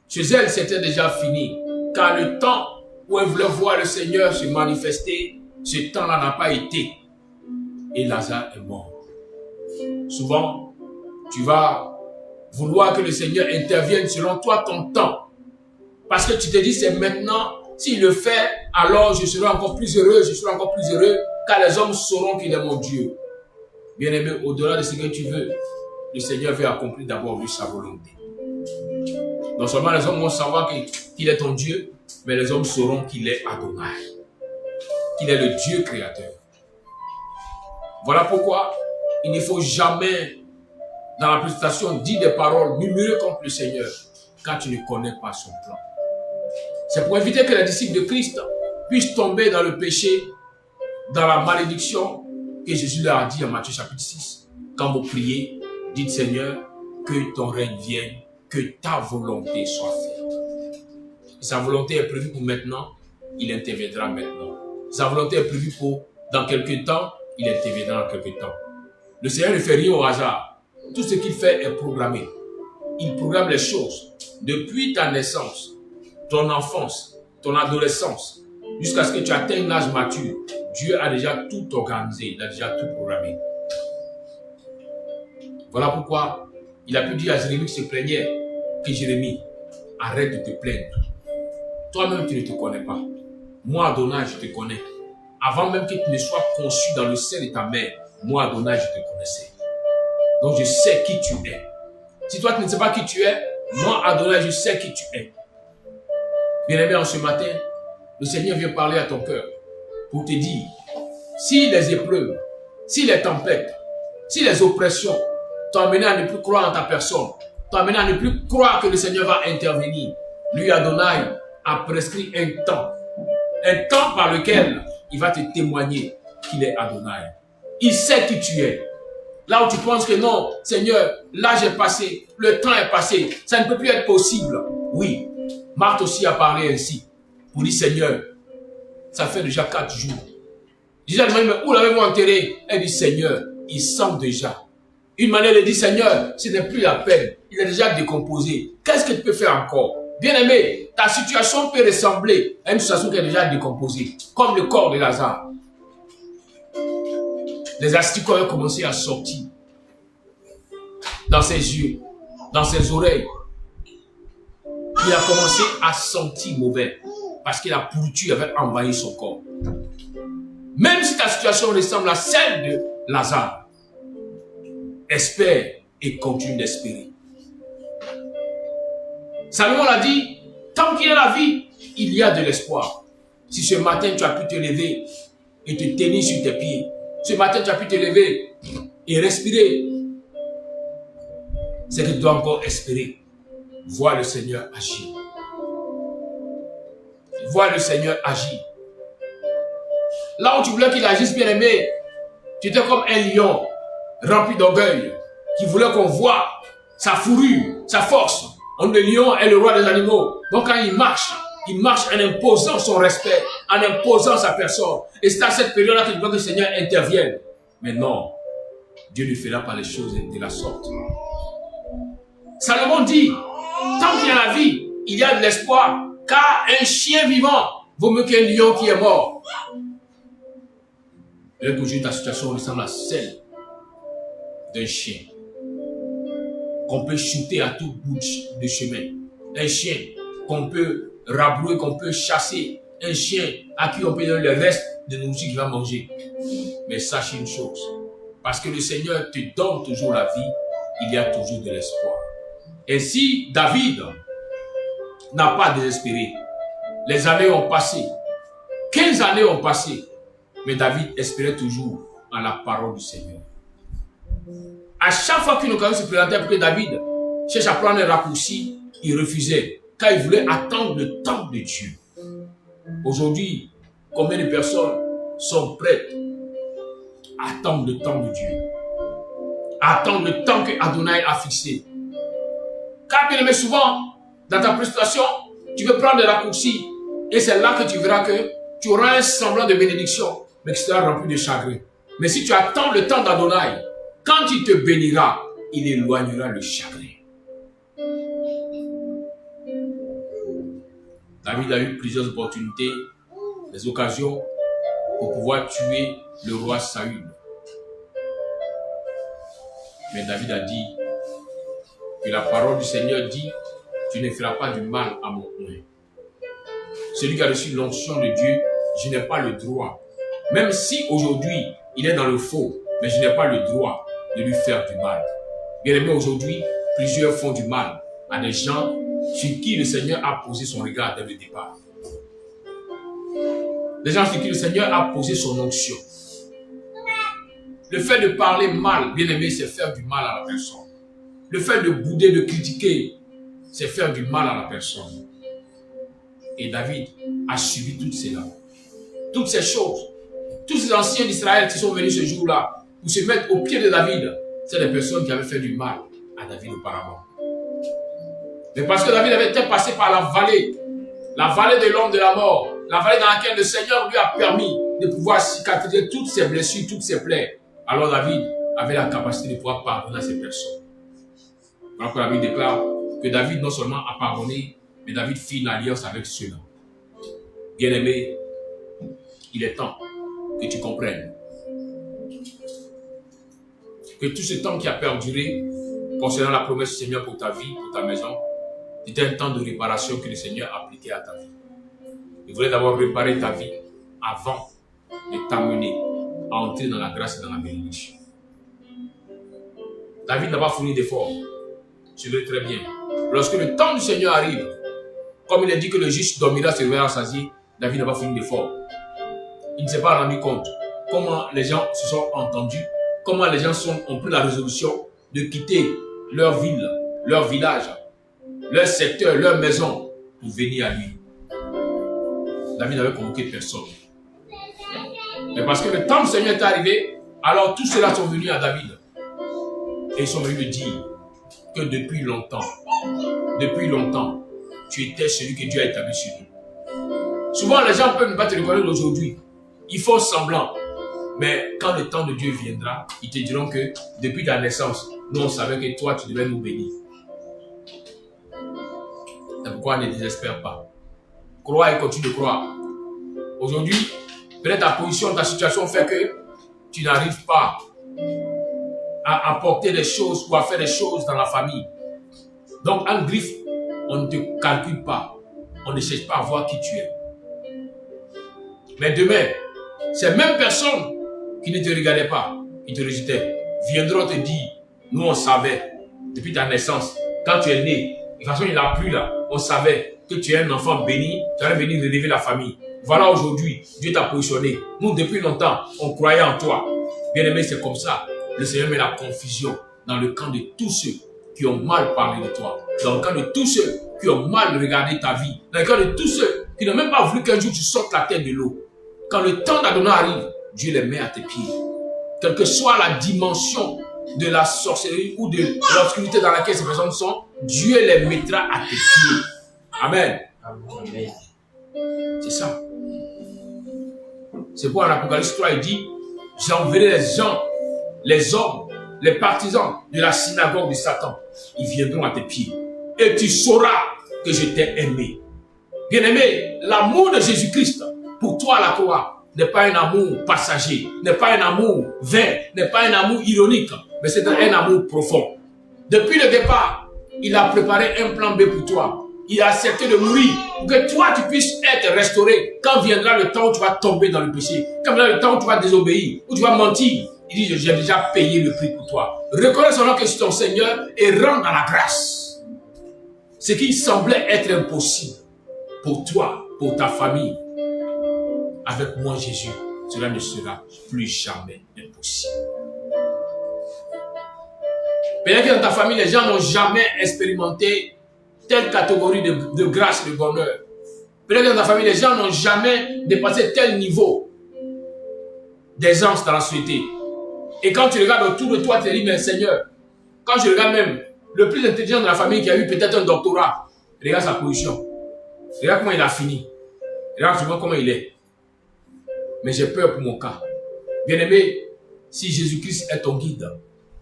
Chez elle, c'était déjà fini, car le temps où elle voulait voir le Seigneur se manifester, ce temps-là n'a pas été. Et Lazare est mort. Souvent, tu vas vouloir que le Seigneur intervienne selon toi ton temps. Parce que tu te dis, c'est maintenant, s'il le fait, alors je serai encore plus heureux, car les hommes sauront qu'il est mon Dieu. Bien-aimé, au-delà de ce que tu veux, le Seigneur veut accomplir d'abord lui sa volonté. Non seulement les hommes vont savoir qu'il est ton Dieu, mais les hommes sauront qu'il est Adonai, qu'il est le Dieu créateur. Voilà pourquoi il ne faut jamais, dans la présentation, dire des paroles, murmurer contre le Seigneur, quand tu ne connais pas son plan. C'est pour éviter que les disciples de Christ puissent tomber dans le péché, dans la malédiction que Jésus leur a dit en Matthieu chapitre 6. Quand vous priez, dites Seigneur, que ton règne vienne, que ta volonté soit faite. Sa volonté est prévue pour maintenant, il interviendra maintenant. Sa volonté est prévue pour dans quelques temps, il interviendra dans quelques temps. Le Seigneur ne fait rien au hasard. Tout ce qu'il fait est programmé. Il programme les choses depuis ta naissance, ton enfance, ton adolescence, jusqu'à ce que tu atteignes l'âge mature. Dieu a déjà tout organisé, il a déjà tout programmé. Voilà pourquoi il a pu dire à Jérémie qui se plaignait, que Jérémie, arrête de te plaindre. Toi-même, tu ne te connais pas. Moi, Adonai, je te connais. Avant même que tu ne sois conçu dans le sein de ta mère, moi, Adonai, je te connaissais. Donc, je sais qui tu es. Si toi, tu ne sais pas qui tu es, moi, Adonai, je sais qui tu es. Bien-aimé, en ce matin, le Seigneur vient parler à ton cœur pour te dire, si les épreuves, si les tempêtes, si les oppressions t'ont amené à ne plus croire en ta personne, t'ont amené à ne plus croire que le Seigneur va intervenir, lui, Adonai, a prescrit un temps par lequel il va te témoigner qu'il est Adonai. Il sait qui tu es. Là où tu penses que non, Seigneur, l'âge est passé, le temps est passé, ça ne peut plus être possible. Oui, Marthe aussi a parlé ainsi. Pour dire, Seigneur, ça fait déjà 4 jours. Jésus a demandé, mais où l'avez-vous enterré? Elle dit, Seigneur, il sent déjà. Une manière de dire, Seigneur, ce n'est plus la peine. Il est déjà décomposé. Qu'est-ce que tu peux faire encore? Bien-aimé, ta situation peut ressembler à une situation qui est déjà décomposée, comme le corps de Lazare. Les asticots ont commencé à sortir dans ses yeux, dans ses oreilles. Il a commencé à sentir mauvais parce que la pourriture avait envahi son corps. Même si ta situation ressemble à celle de Lazare, espère et continue d'espérer. Salomon l'a dit, tant qu'il y a la vie, il y a de l'espoir. Si ce matin tu as pu te lever et te tenir sur tes pieds, ce matin tu as pu te lever et respirer, c'est que tu dois encore espérer. Voir le Seigneur agir. Voir le Seigneur agir. Là où tu voulais qu'il agisse, bien aimé, tu étais comme un lion rempli d'orgueil qui voulait qu'on voie sa fourrure, sa force. Le lion est le roi des animaux. Donc quand il marche en imposant son respect, en imposant sa personne. Et c'est à cette période-là que tu veux que le Seigneur intervienne. Mais non, Dieu ne fera pas les choses de la sorte. Salomon dit, tant qu'il y a la vie, il y a de l'espoir, car un chien vivant vaut mieux qu'un lion qui est mort. Et aujourd'hui, ta situation ressemble à celle d'un chien qu'on peut shooter à tout bout de chemin. Un chien qu'on peut rabrouer, qu'on peut chasser. Un chien à qui on peut donner le reste de nourriture qu'il va manger. Mais sache une chose, parce que le Seigneur te donne toujours la vie, il y a toujours de l'espoir. Et si David n'a pas désespéré, les années ont passé, 15 années ont passé, mais David espérait toujours en la parole du Seigneur. À chaque fois qu'une occasion se présentait pour que David cherche à prendre un raccourci, il refusait, car il voulait attendre le temps de Dieu. Aujourd'hui, combien de personnes sont prêtes à attendre le temps de Dieu, à attendre le temps que Adonai a fixé? Car bien aimé, souvent, dans ta prestation, tu veux prendre des raccourcis, et c'est là que tu verras que tu auras un semblant de bénédiction, mais qui sera rempli de chagrin. Mais si tu attends le temps d'Adonai, quand il te bénira, il éloignera le chagrin. David a eu plusieurs opportunités, des occasions pour pouvoir tuer le roi Saül. Mais David a dit que la parole du Seigneur dit, tu ne feras pas du mal à mon oint. Celui qui a reçu l'onction de Dieu, je n'ai pas le droit. Même si aujourd'hui, il est dans le faux, mais je n'ai pas le droit de lui faire du mal. Bien aimé, aujourd'hui, plusieurs font du mal à des gens sur qui le Seigneur a posé son regard dès le départ. Les gens sur qui le Seigneur a posé son onction. Le fait de parler mal, bien aimé, c'est faire du mal à la personne. Le fait de bouder, de critiquer, c'est faire du mal à la personne. Et David a subi tout cela. Toutes ces choses. Tous ces anciens d'Israël qui sont venus ce jour-là pour se mettre au pied de David, c'est des personnes qui avaient fait du mal à David auparavant. Mais parce que David avait été passé par la vallée de l'homme de la mort, la vallée dans laquelle le Seigneur lui a permis de pouvoir cicatriser toutes ses blessures, toutes ses plaies. Alors David avait la capacité de pouvoir pardonner à ces personnes. Alors que la Bible déclare que David non seulement a pardonné, mais David fit une alliance avec ceux-là. Bien-aimé, il est temps que tu comprennes que tout ce temps qui a perduré concernant la promesse du Seigneur pour ta vie, pour ta maison, c'était un temps de réparation que le Seigneur a appliqué à ta vie. Il voulait d'abord réparer ta vie avant de t'amener à entrer dans la grâce et dans la bénédiction. David n'a pas fourni d'efforts. Tu veux très bien. Lorsque le temps du Seigneur arrive, comme il a dit que le juste dormira, se réveillera rassasié, David n'a pas fourni d'efforts. Il ne s'est pas rendu compte comment les gens se sont entendus, comment les gens ont pris la résolution de quitter leur ville, leur village, leur secteur, leur maison pour venir à lui. David n'avait convoqué personne. Mais parce que le temps du Seigneur est arrivé, alors tous ceux-là sont venus à David. Et ils sont venus lui dire que depuis longtemps, tu étais celui que Dieu a établi sur nous. Souvent, les gens peuvent ne pas te reconnaître aujourd'hui. Ils font semblant. Mais quand le temps de Dieu viendra, ils te diront que depuis ta naissance, nous on savait que toi, tu devais nous bénir. C'est pourquoi ne désespère pas. Crois et continue de croire. Aujourd'hui, peut-être ta position, ta situation fait que tu n'arrives pas à apporter des choses ou à faire des choses dans la famille. Donc, en griffe, on ne te calcule pas. On ne cherche pas à voir qui tu es. Mais demain, ces mêmes personnes qui ne te regardaient pas, qui te rejetaient, viendront te dire, nous on savait, depuis ta naissance, quand tu es né, de toute façon il n'a plus là, on savait que tu es un enfant béni, tu allais venir relever la famille. Voilà aujourd'hui, Dieu t'a positionné. Nous, depuis longtemps, on croyait en toi. Bien aimé, c'est comme ça. Le Seigneur met la confusion dans le camp de tous ceux qui ont mal parlé de toi. Dans le camp de tous ceux qui ont mal regardé ta vie. Dans le camp de tous ceux qui n'ont même pas voulu qu'un jour tu sortes la tête de l'eau. Quand le temps d'Adonai arrive, Dieu les met à tes pieds. Quelle que soit la dimension de la sorcellerie ou de l'obscurité dans laquelle ces personnes sont, Dieu les mettra à tes pieds. Amen. Amen. C'est ça. C'est pourquoi en Apocalypse 3, il dit, j'enverrai les gens, les hommes, les partisans de la synagogue de Satan. Ils viendront à tes pieds. Et tu sauras que je t'ai aimé. Bien-aimé, l'amour de Jésus-Christ pour toi à la croix n'est pas un amour passager, n'est pas un amour vain, n'est pas un amour ironique, mais c'est un amour profond. Depuis le départ, il a préparé un plan B pour toi. Il a accepté de mourir pour que toi tu puisses être restauré quand viendra le temps où tu vas tomber dans le péché, quand viendra le temps où tu vas désobéir, où tu vas mentir. Il dit, j'ai déjà payé le prix pour toi. Reconnais son nom que c'est ton Seigneur et rentre dans la grâce. Ce qui semblait être impossible pour toi, pour ta famille, avec moi Jésus, cela ne sera plus jamais impossible. Peut-être que dans ta famille, les gens n'ont jamais expérimenté telle catégorie de grâce et de bonheur. Peut-être que dans ta famille, les gens n'ont jamais dépassé tel niveau d'aisance dans la société. Et quand tu regardes autour de toi, tu te dis, mais Seigneur, quand je regarde même le plus intelligent de la famille qui a eu peut-être un doctorat, regarde sa position. Regarde comment il a fini. Regarde souvent comment il est. Mais j'ai peur pour mon cas. Bien-aimé, si Jésus-Christ est ton guide,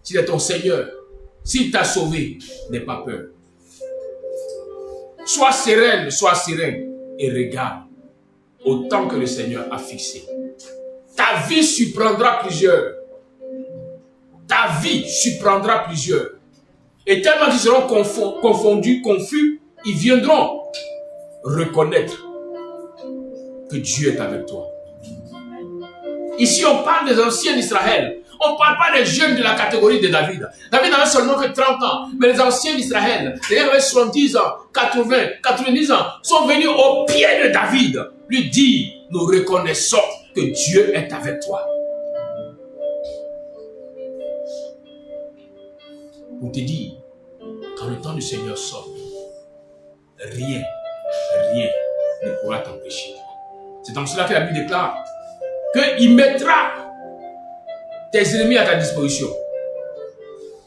s'il est ton Seigneur, s'il t'a sauvé, n'aie pas peur. Sois sereine et regarde au temps que le Seigneur a fixé. Ta vie surprendra plusieurs. Ta vie surprendra plusieurs. Et tellement qu'ils seront confondus, confus, ils viendront reconnaître que Dieu est avec toi. Ici, on parle des anciens d'Israël.
On ne parle pas des jeunes de la catégorie de David. David n'avait seulement que 30 ans. Mais les anciens d'Israël, les gens avaient 70 ans, 80, 90 ans, sont venus au pied de David, lui dire, nous reconnaissons que Dieu est avec toi. Pour te dire, quand le temps du Seigneur sort, rien ne pourra t'empêcher. C'est en cela que la Bible déclare qu'il mettra tes ennemis à ta disposition.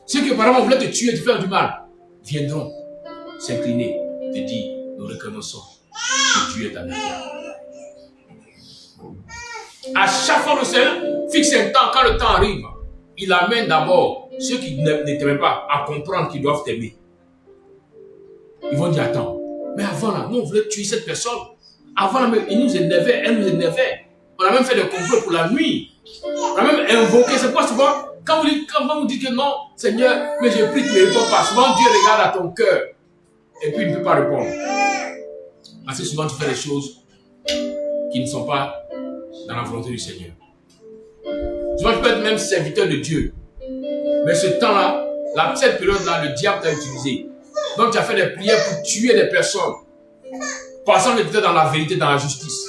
Ceux qui auparavant voulaient te tuer, te faire du mal, viendront s'incliner, te dire, nous reconnaissons que Dieu est avec toi. À chaque fois, le Seigneur fixe un temps. Quand le temps arrive, il amène d'abord ceux qui ne t'aiment pas à comprendre qu'ils doivent t'aimer. Ils vont dire, attends, mais avant là, nous on voulait tuer cette personne. Avant là, il nous énervait, elle nous énervait. On a même fait des complots pour la nuit. On a même invoqué. C'est quoi souvent, quand vous dites que non, Seigneur, mais j'ai pris, tu ne réponds pas. Souvent Dieu regarde à ton cœur et puis il ne peut pas répondre. Parce que souvent tu fais des choses qui ne sont pas dans la volonté du Seigneur. Souvent tu peux être même serviteur de Dieu. Mais ce temps-là, cette période-là, le diable t'a utilisé. Donc tu as fait des prières pour tuer des personnes. Pensant que tu étais dans la vérité, dans la justice.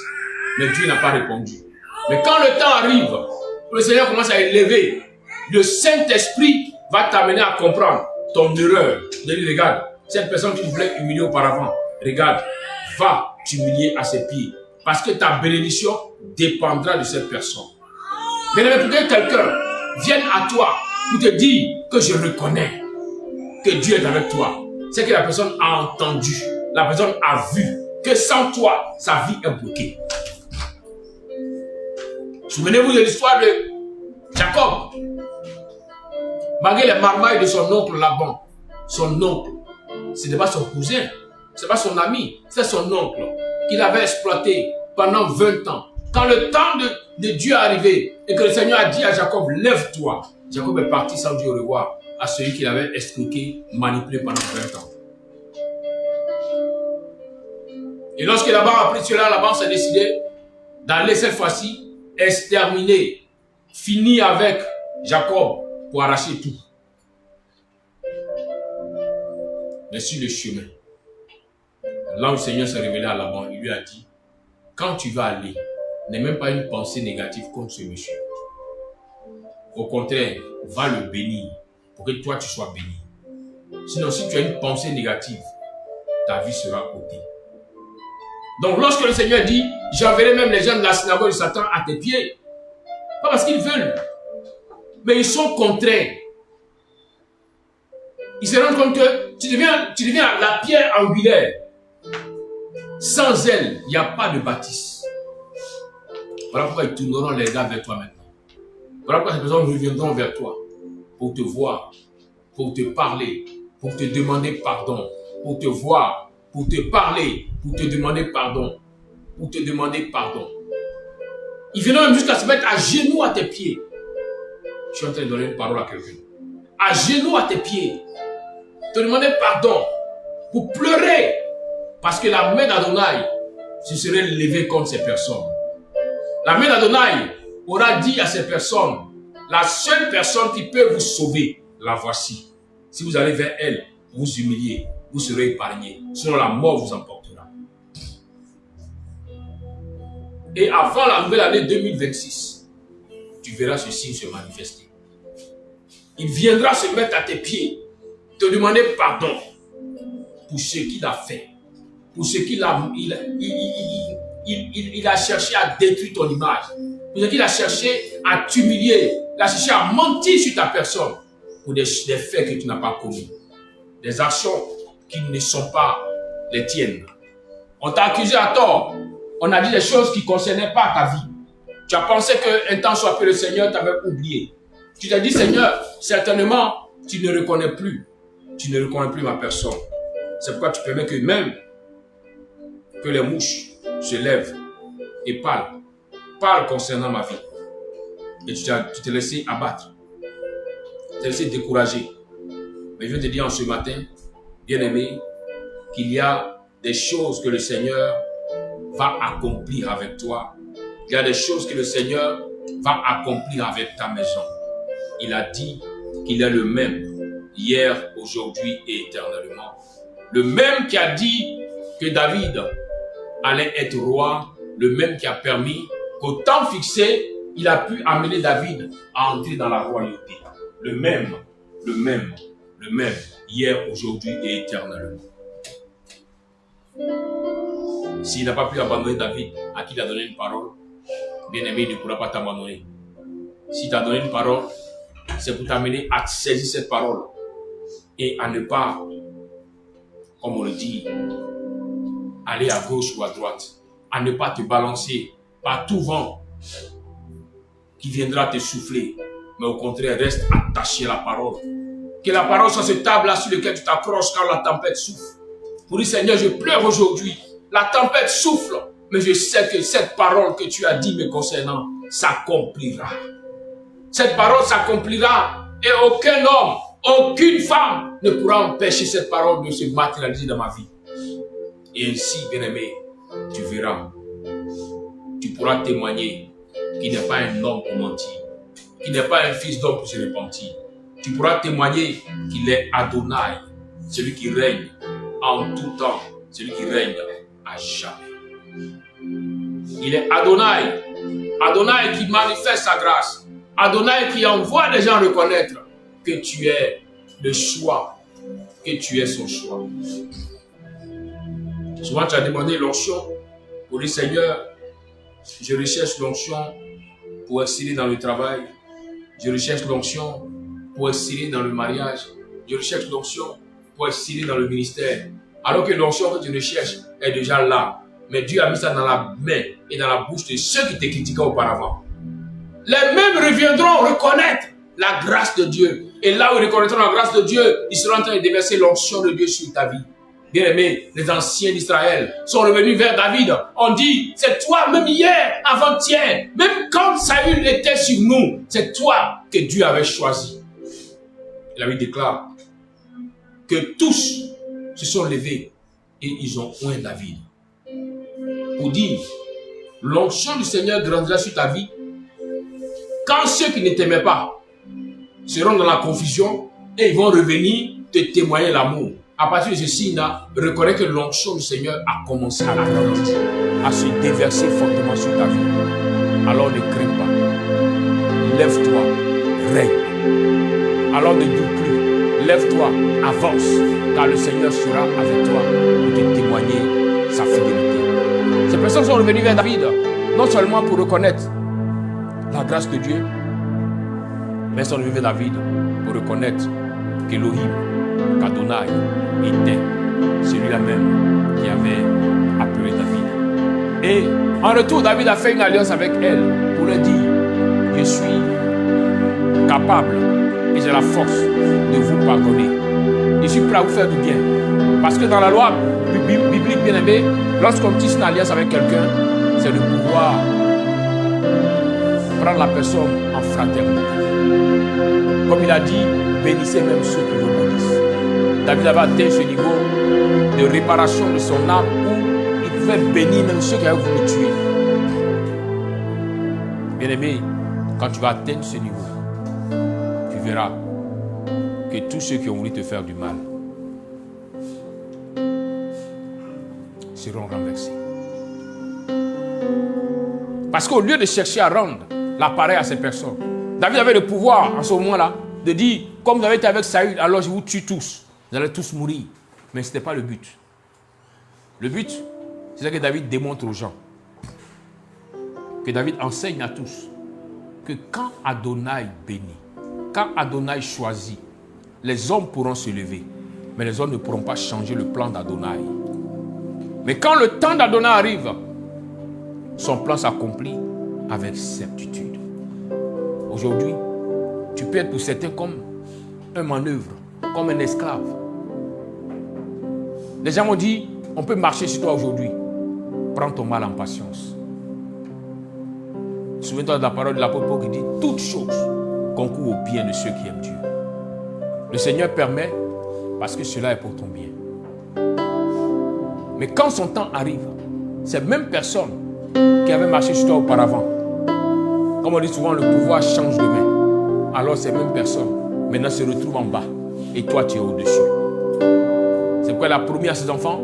Mais Dieu n'a pas répondu. Mais quand le temps arrive, le Seigneur commence à élever, le Saint-Esprit va t'amener à comprendre ton erreur. Il dit, regarde, cette personne qui voulait humilier auparavant, regarde, va t'humilier à ses pieds. Parce que ta bénédiction dépendra de cette personne. Mais pour que quelqu'un vienne à toi pour te dire que je reconnais que Dieu est avec toi, c'est que la personne a entendu, la personne a vu que sans toi, sa vie est bloquée. Souvenez-vous de l'histoire de Jacob. Malgré les marmailles de son oncle Laban, son oncle, ce n'est pas son cousin, ce n'est pas son ami, c'est son oncle qu'il avait exploité pendant 20 ans. Quand le temps de Dieu est arrivé et que le Seigneur a dit à Jacob, lève-toi, Jacob est parti sans dire au revoir à celui qu'il avait escroqué, manipulé pendant 20 ans. Et lorsque Laban a appris cela, Laban s'est décidé d'aller cette fois-ci exterminer, finir avec Jacob pour arracher tout. Mais sur le chemin, là où le Seigneur s'est révélé à Laban, il lui a dit, quand tu vas aller, n'aie même pas une pensée négative contre ce monsieur. Au contraire, va le bénir pour que toi tu sois béni. Sinon, si tu as une pensée négative, ta vie sera ôtée. Donc, lorsque le Seigneur dit, j'enverrai même les gens de la synagogue de Satan à tes pieds, pas parce qu'ils veulent, mais ils sont contraints. Ils se rendent compte que tu deviens la pierre angulaire. Sans elle, il n'y a pas de bâtisse. Voilà pourquoi ils tourneront les gars vers toi maintenant. Voilà pourquoi ces personnes reviendront vers toi pour te voir, pour te parler, pour te demander pardon, pour te voir, pour te parler, pour te demander pardon, pour te demander pardon. Ils viendront même jusqu'à se mettre à genoux à tes pieds. Je suis en train de donner une parole à quelqu'un. À genoux à tes pieds. Te demander pardon. Pour pleurer. Parce que la main d'Adonai se serait levée contre ces personnes. La main d'Adonai aura dit à ces personnes, la seule personne qui peut vous sauver, la voici. Si vous allez vers elle, vous humiliez, vous serez épargnés. Sinon la mort vous emportera. Et avant la nouvelle année 2026, tu verras ce signe se manifester. Il viendra se mettre à tes pieds, te demander pardon pour ce qu'il a fait, pour ce qu'il a, il a cherché à détruire ton image, pour ce qu'il a cherché à t'humilier, il a cherché à mentir sur ta personne pour des faits que tu n'as pas commis, des actions qui ne sont pas les tiennes. On t'a accusé à tort, on a dit des choses qui ne concernaient pas ta vie. Tu as pensé qu'un temps soit peu le Seigneur t'avait oublié. Tu t'es dit, Seigneur, certainement, tu ne reconnais plus. Tu ne reconnais plus ma personne. C'est pourquoi tu permets que même que les mouches se lèvent et parlent concernant ma vie. Et tu t'es laissé abattre. Tu t'es laissé décourager. Mais je veux te dire en ce matin, bien-aimé, qu'il y a des choses que le Seigneur va accomplir avec toi. Il y a des choses que le Seigneur va accomplir avec ta maison. il a dit qu'il est le même, hier, aujourd'hui et éternellement. Le même qui a dit que David allait être roi, le même qui a permis qu'au temps fixé, il a pu amener David à entrer dans la royauté. Le même, hier, aujourd'hui et éternellement. S'il n'a pas pu abandonner David, à qui il a donné une parole, bien-aimé, il ne pourra pas t'abandonner. S'il t'a donné une parole, c'est pour t'amener à saisir cette parole et à ne pas, comme on le dit, aller à gauche ou à droite, à ne pas te balancer par tout vent qui viendra te souffler, mais au contraire, reste attaché à la parole. Que la parole soit cette table-là sur laquelle tu t'accroches quand la tempête souffle. Pour dire, Seigneur, je pleure aujourd'hui. La tempête souffle, mais je sais que cette parole que tu as dit me concernant s'accomplira. Cette parole s'accomplira et aucun homme, aucune femme ne pourra empêcher cette parole de se matérialiser dans ma vie. Et ainsi, bien-aimé, tu verras, tu pourras témoigner qu'il n'est pas un homme pour mentir, qu'il n'est pas un fils d'homme pour se repentir. Tu pourras témoigner qu'il est Adonai, celui qui règne en tout temps, celui qui règne à jamais. Il est Adonai, Adonai qui manifeste sa grâce, Adonai qui envoie les gens reconnaître que tu es le choix, que tu es son choix. Souvent tu as demandé l'onction pour dire, Seigneur, je recherche l'onction pour exceller dans le travail, je recherche l'onction pour exceller dans le mariage, je recherche l'onction pour exceller dans le ministère. Alors que l'onction que tu recherches est déjà là. Mais Dieu a mis ça dans la main et dans la bouche de ceux qui te critiquaient auparavant. Les mêmes reviendront reconnaître la grâce de Dieu. Et là où ils reconnaîtront la grâce de Dieu, ils seront en train de déverser l'onction de Dieu sur ta vie. Bien-aimés, les anciens d'Israël sont revenus vers David. On dit, c'est toi, même hier, avant-hier, même quand Saül était sur nous, c'est toi que Dieu avait choisi. Et la Bible déclare que tous se sont levés et ils ont oint David. Pour dire, l'onction du Seigneur grandira sur ta vie quand ceux qui ne t'aimaient pas seront dans la confusion et ils vont revenir te témoigner l'amour. À partir de ce signe-là, reconnais que l'onction du Seigneur a commencé à grandir, à se déverser fortement sur ta vie. Alors ne crains pas. Lève-toi, règne. Alors ne doute plus. Lève-toi, avance, car le Seigneur sera avec toi pour te témoigner sa fidélité. Ces personnes sont revenues vers David, non seulement pour reconnaître la grâce de Dieu, mais sont revenues vers David pour reconnaître qu'Elohim, qu'Adonai était celui-là même qui avait appelé David. Et en retour, David a fait une alliance avec elle pour lui dire, je suis capable et j'ai la force de vous pardonner. Je suis prêt à vous faire du bien. Parce que dans la loi biblique, bien aimé, lorsqu'on tisse une alliance avec quelqu'un, c'est de pouvoir prendre la personne en fraternité. Comme il a dit, bénissez même ceux qui vous maudissent. David avait atteint ce niveau de réparation de son âme où il pouvait bénir même ceux qui avaient voulu le tuer. Bien aimé, quand tu vas atteindre ce niveau, tu verras que tous ceux qui ont voulu te faire du mal seront renversés. Parce qu'au lieu de chercher à rendre l'appareil à ces personnes, David avait le pouvoir en ce moment-là de dire, comme vous avez été avec Saül, alors je vous tue tous. Vous allez tous mourir. Mais ce n'était pas le but. Le but, c'est ça que David démontre aux gens. Que David enseigne à tous. Que quand Adonai bénit, quand Adonai choisit, les hommes pourront se lever. Mais les hommes ne pourront pas changer le plan d'Adonai. Mais quand le temps d'Adonai arrive, son plan s'accomplit avec certitude. Aujourd'hui, tu peux être pour certains comme un manœuvre, comme un esclave. Les gens m'ont dit, on peut marcher sur toi aujourd'hui. Prends ton mal en patience. Souviens-toi de la parole de l'apôtre Paul qui dit, toutes choses concourent au bien de ceux qui aiment Dieu. Le Seigneur permet parce que cela est pour ton bien. Mais quand son temps arrive, ces mêmes personnes qui avaient marché sur toi auparavant, comme on dit souvent, le pouvoir change de main. alors ces mêmes personnes maintenant se retrouvent en bas et toi tu es au-dessus. C'est pourquoi il a promis à ses enfants,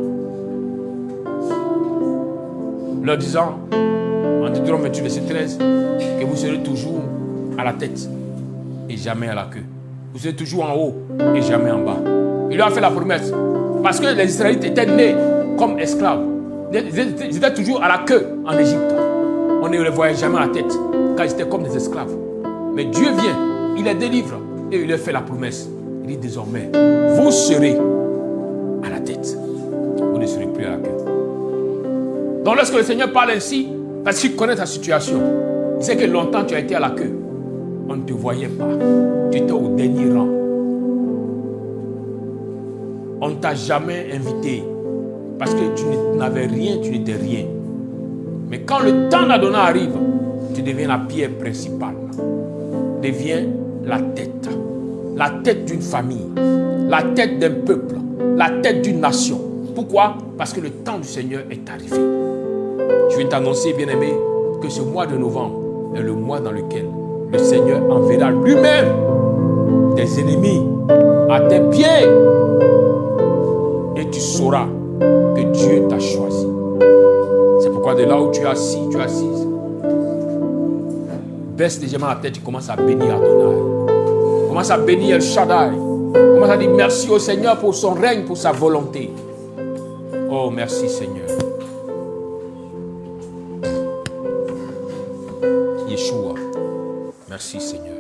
leur disant, en Deutéronome 28, verset 13, que vous serez toujours à la tête et jamais à la queue. Vous serez toujours en haut et jamais en bas. Il leur a fait la promesse. Parce que les Israélites étaient nés comme esclaves. Ils étaient toujours à la queue en Égypte. On ne les voyait jamais à la tête, car ils étaient comme des esclaves. Mais Dieu vient, il les délivre et il leur fait la promesse. Il dit désormais, vous serez à la tête. Vous ne serez plus à la queue. Donc lorsque le Seigneur parle ainsi, parce qu'il connaît ta situation, il sait que longtemps tu as été à la queue. On ne te voyait pas. Tu étais au dernier rang. On ne t'a jamais invité parce que tu n'avais rien, tu n'étais rien. Mais quand le temps d'Adonai arrive, tu deviens la pierre principale. Deviens la tête d'une famille, la tête d'un peuple, la tête d'une nation. Pourquoi? Parce que le temps du Seigneur est arrivé. Je vais t'annoncer, bien-aimé, que ce mois de novembre est le mois dans lequel le Seigneur enverra lui-même des ennemis à tes pieds. Et tu sauras que Dieu t'a choisi. C'est pourquoi de là où tu es assis, tu es assise, baisse légèrement la tête et commence à bénir Adonai. Commence à bénir El Shaddai. Commence à dire merci au Seigneur pour son règne, pour sa volonté. Oh, merci Seigneur. Yeshua. Merci Seigneur.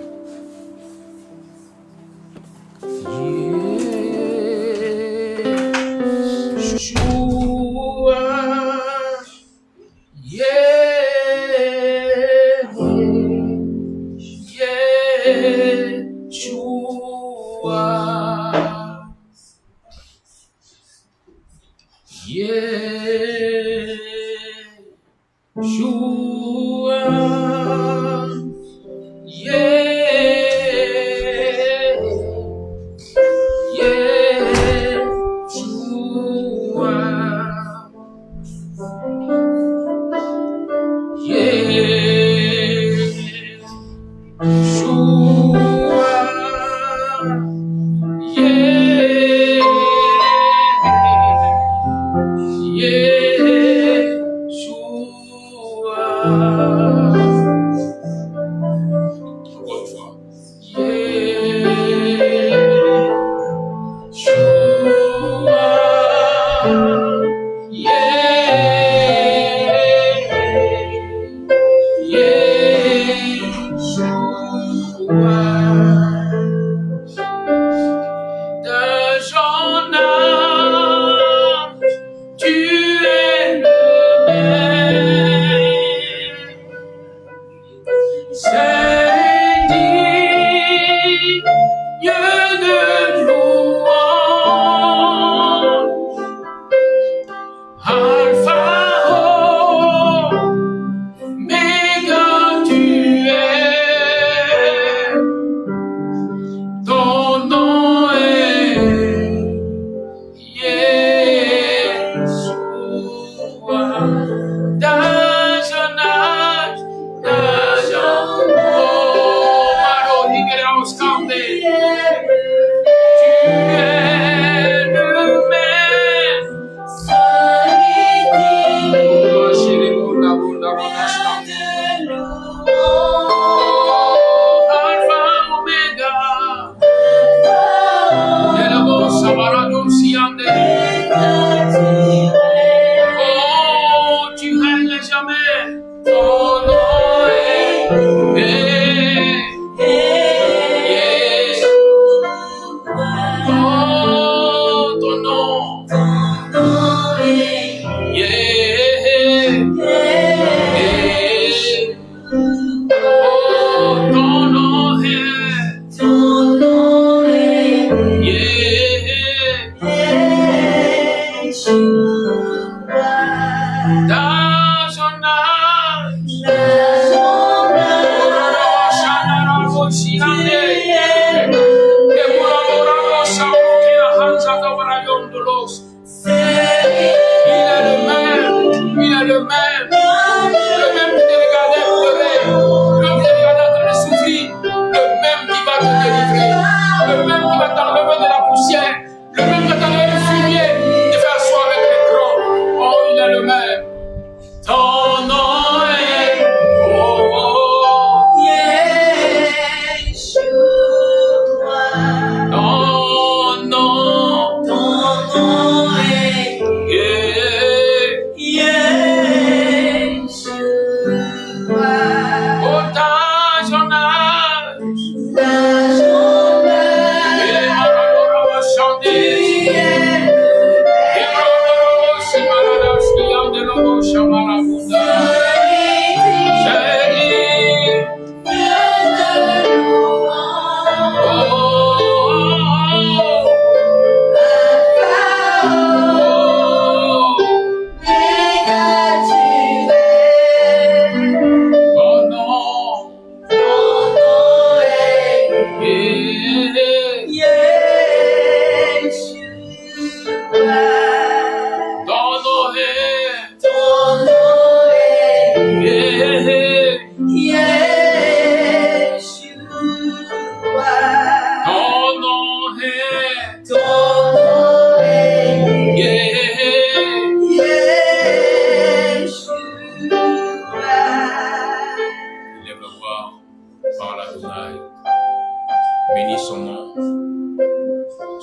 Bénis son nom.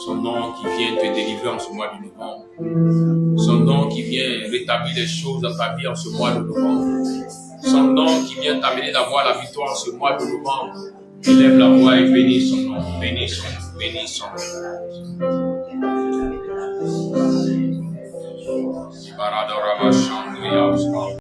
Son nom qui vient te délivrer en ce mois de novembre. Son nom qui vient rétablir les choses dans ta vie en ce mois de novembre. Son nom qui vient t'amener d'avoir la victoire en ce mois de novembre. Élève la voix et bénis son nom. Bénis son nom. Bénis son nom.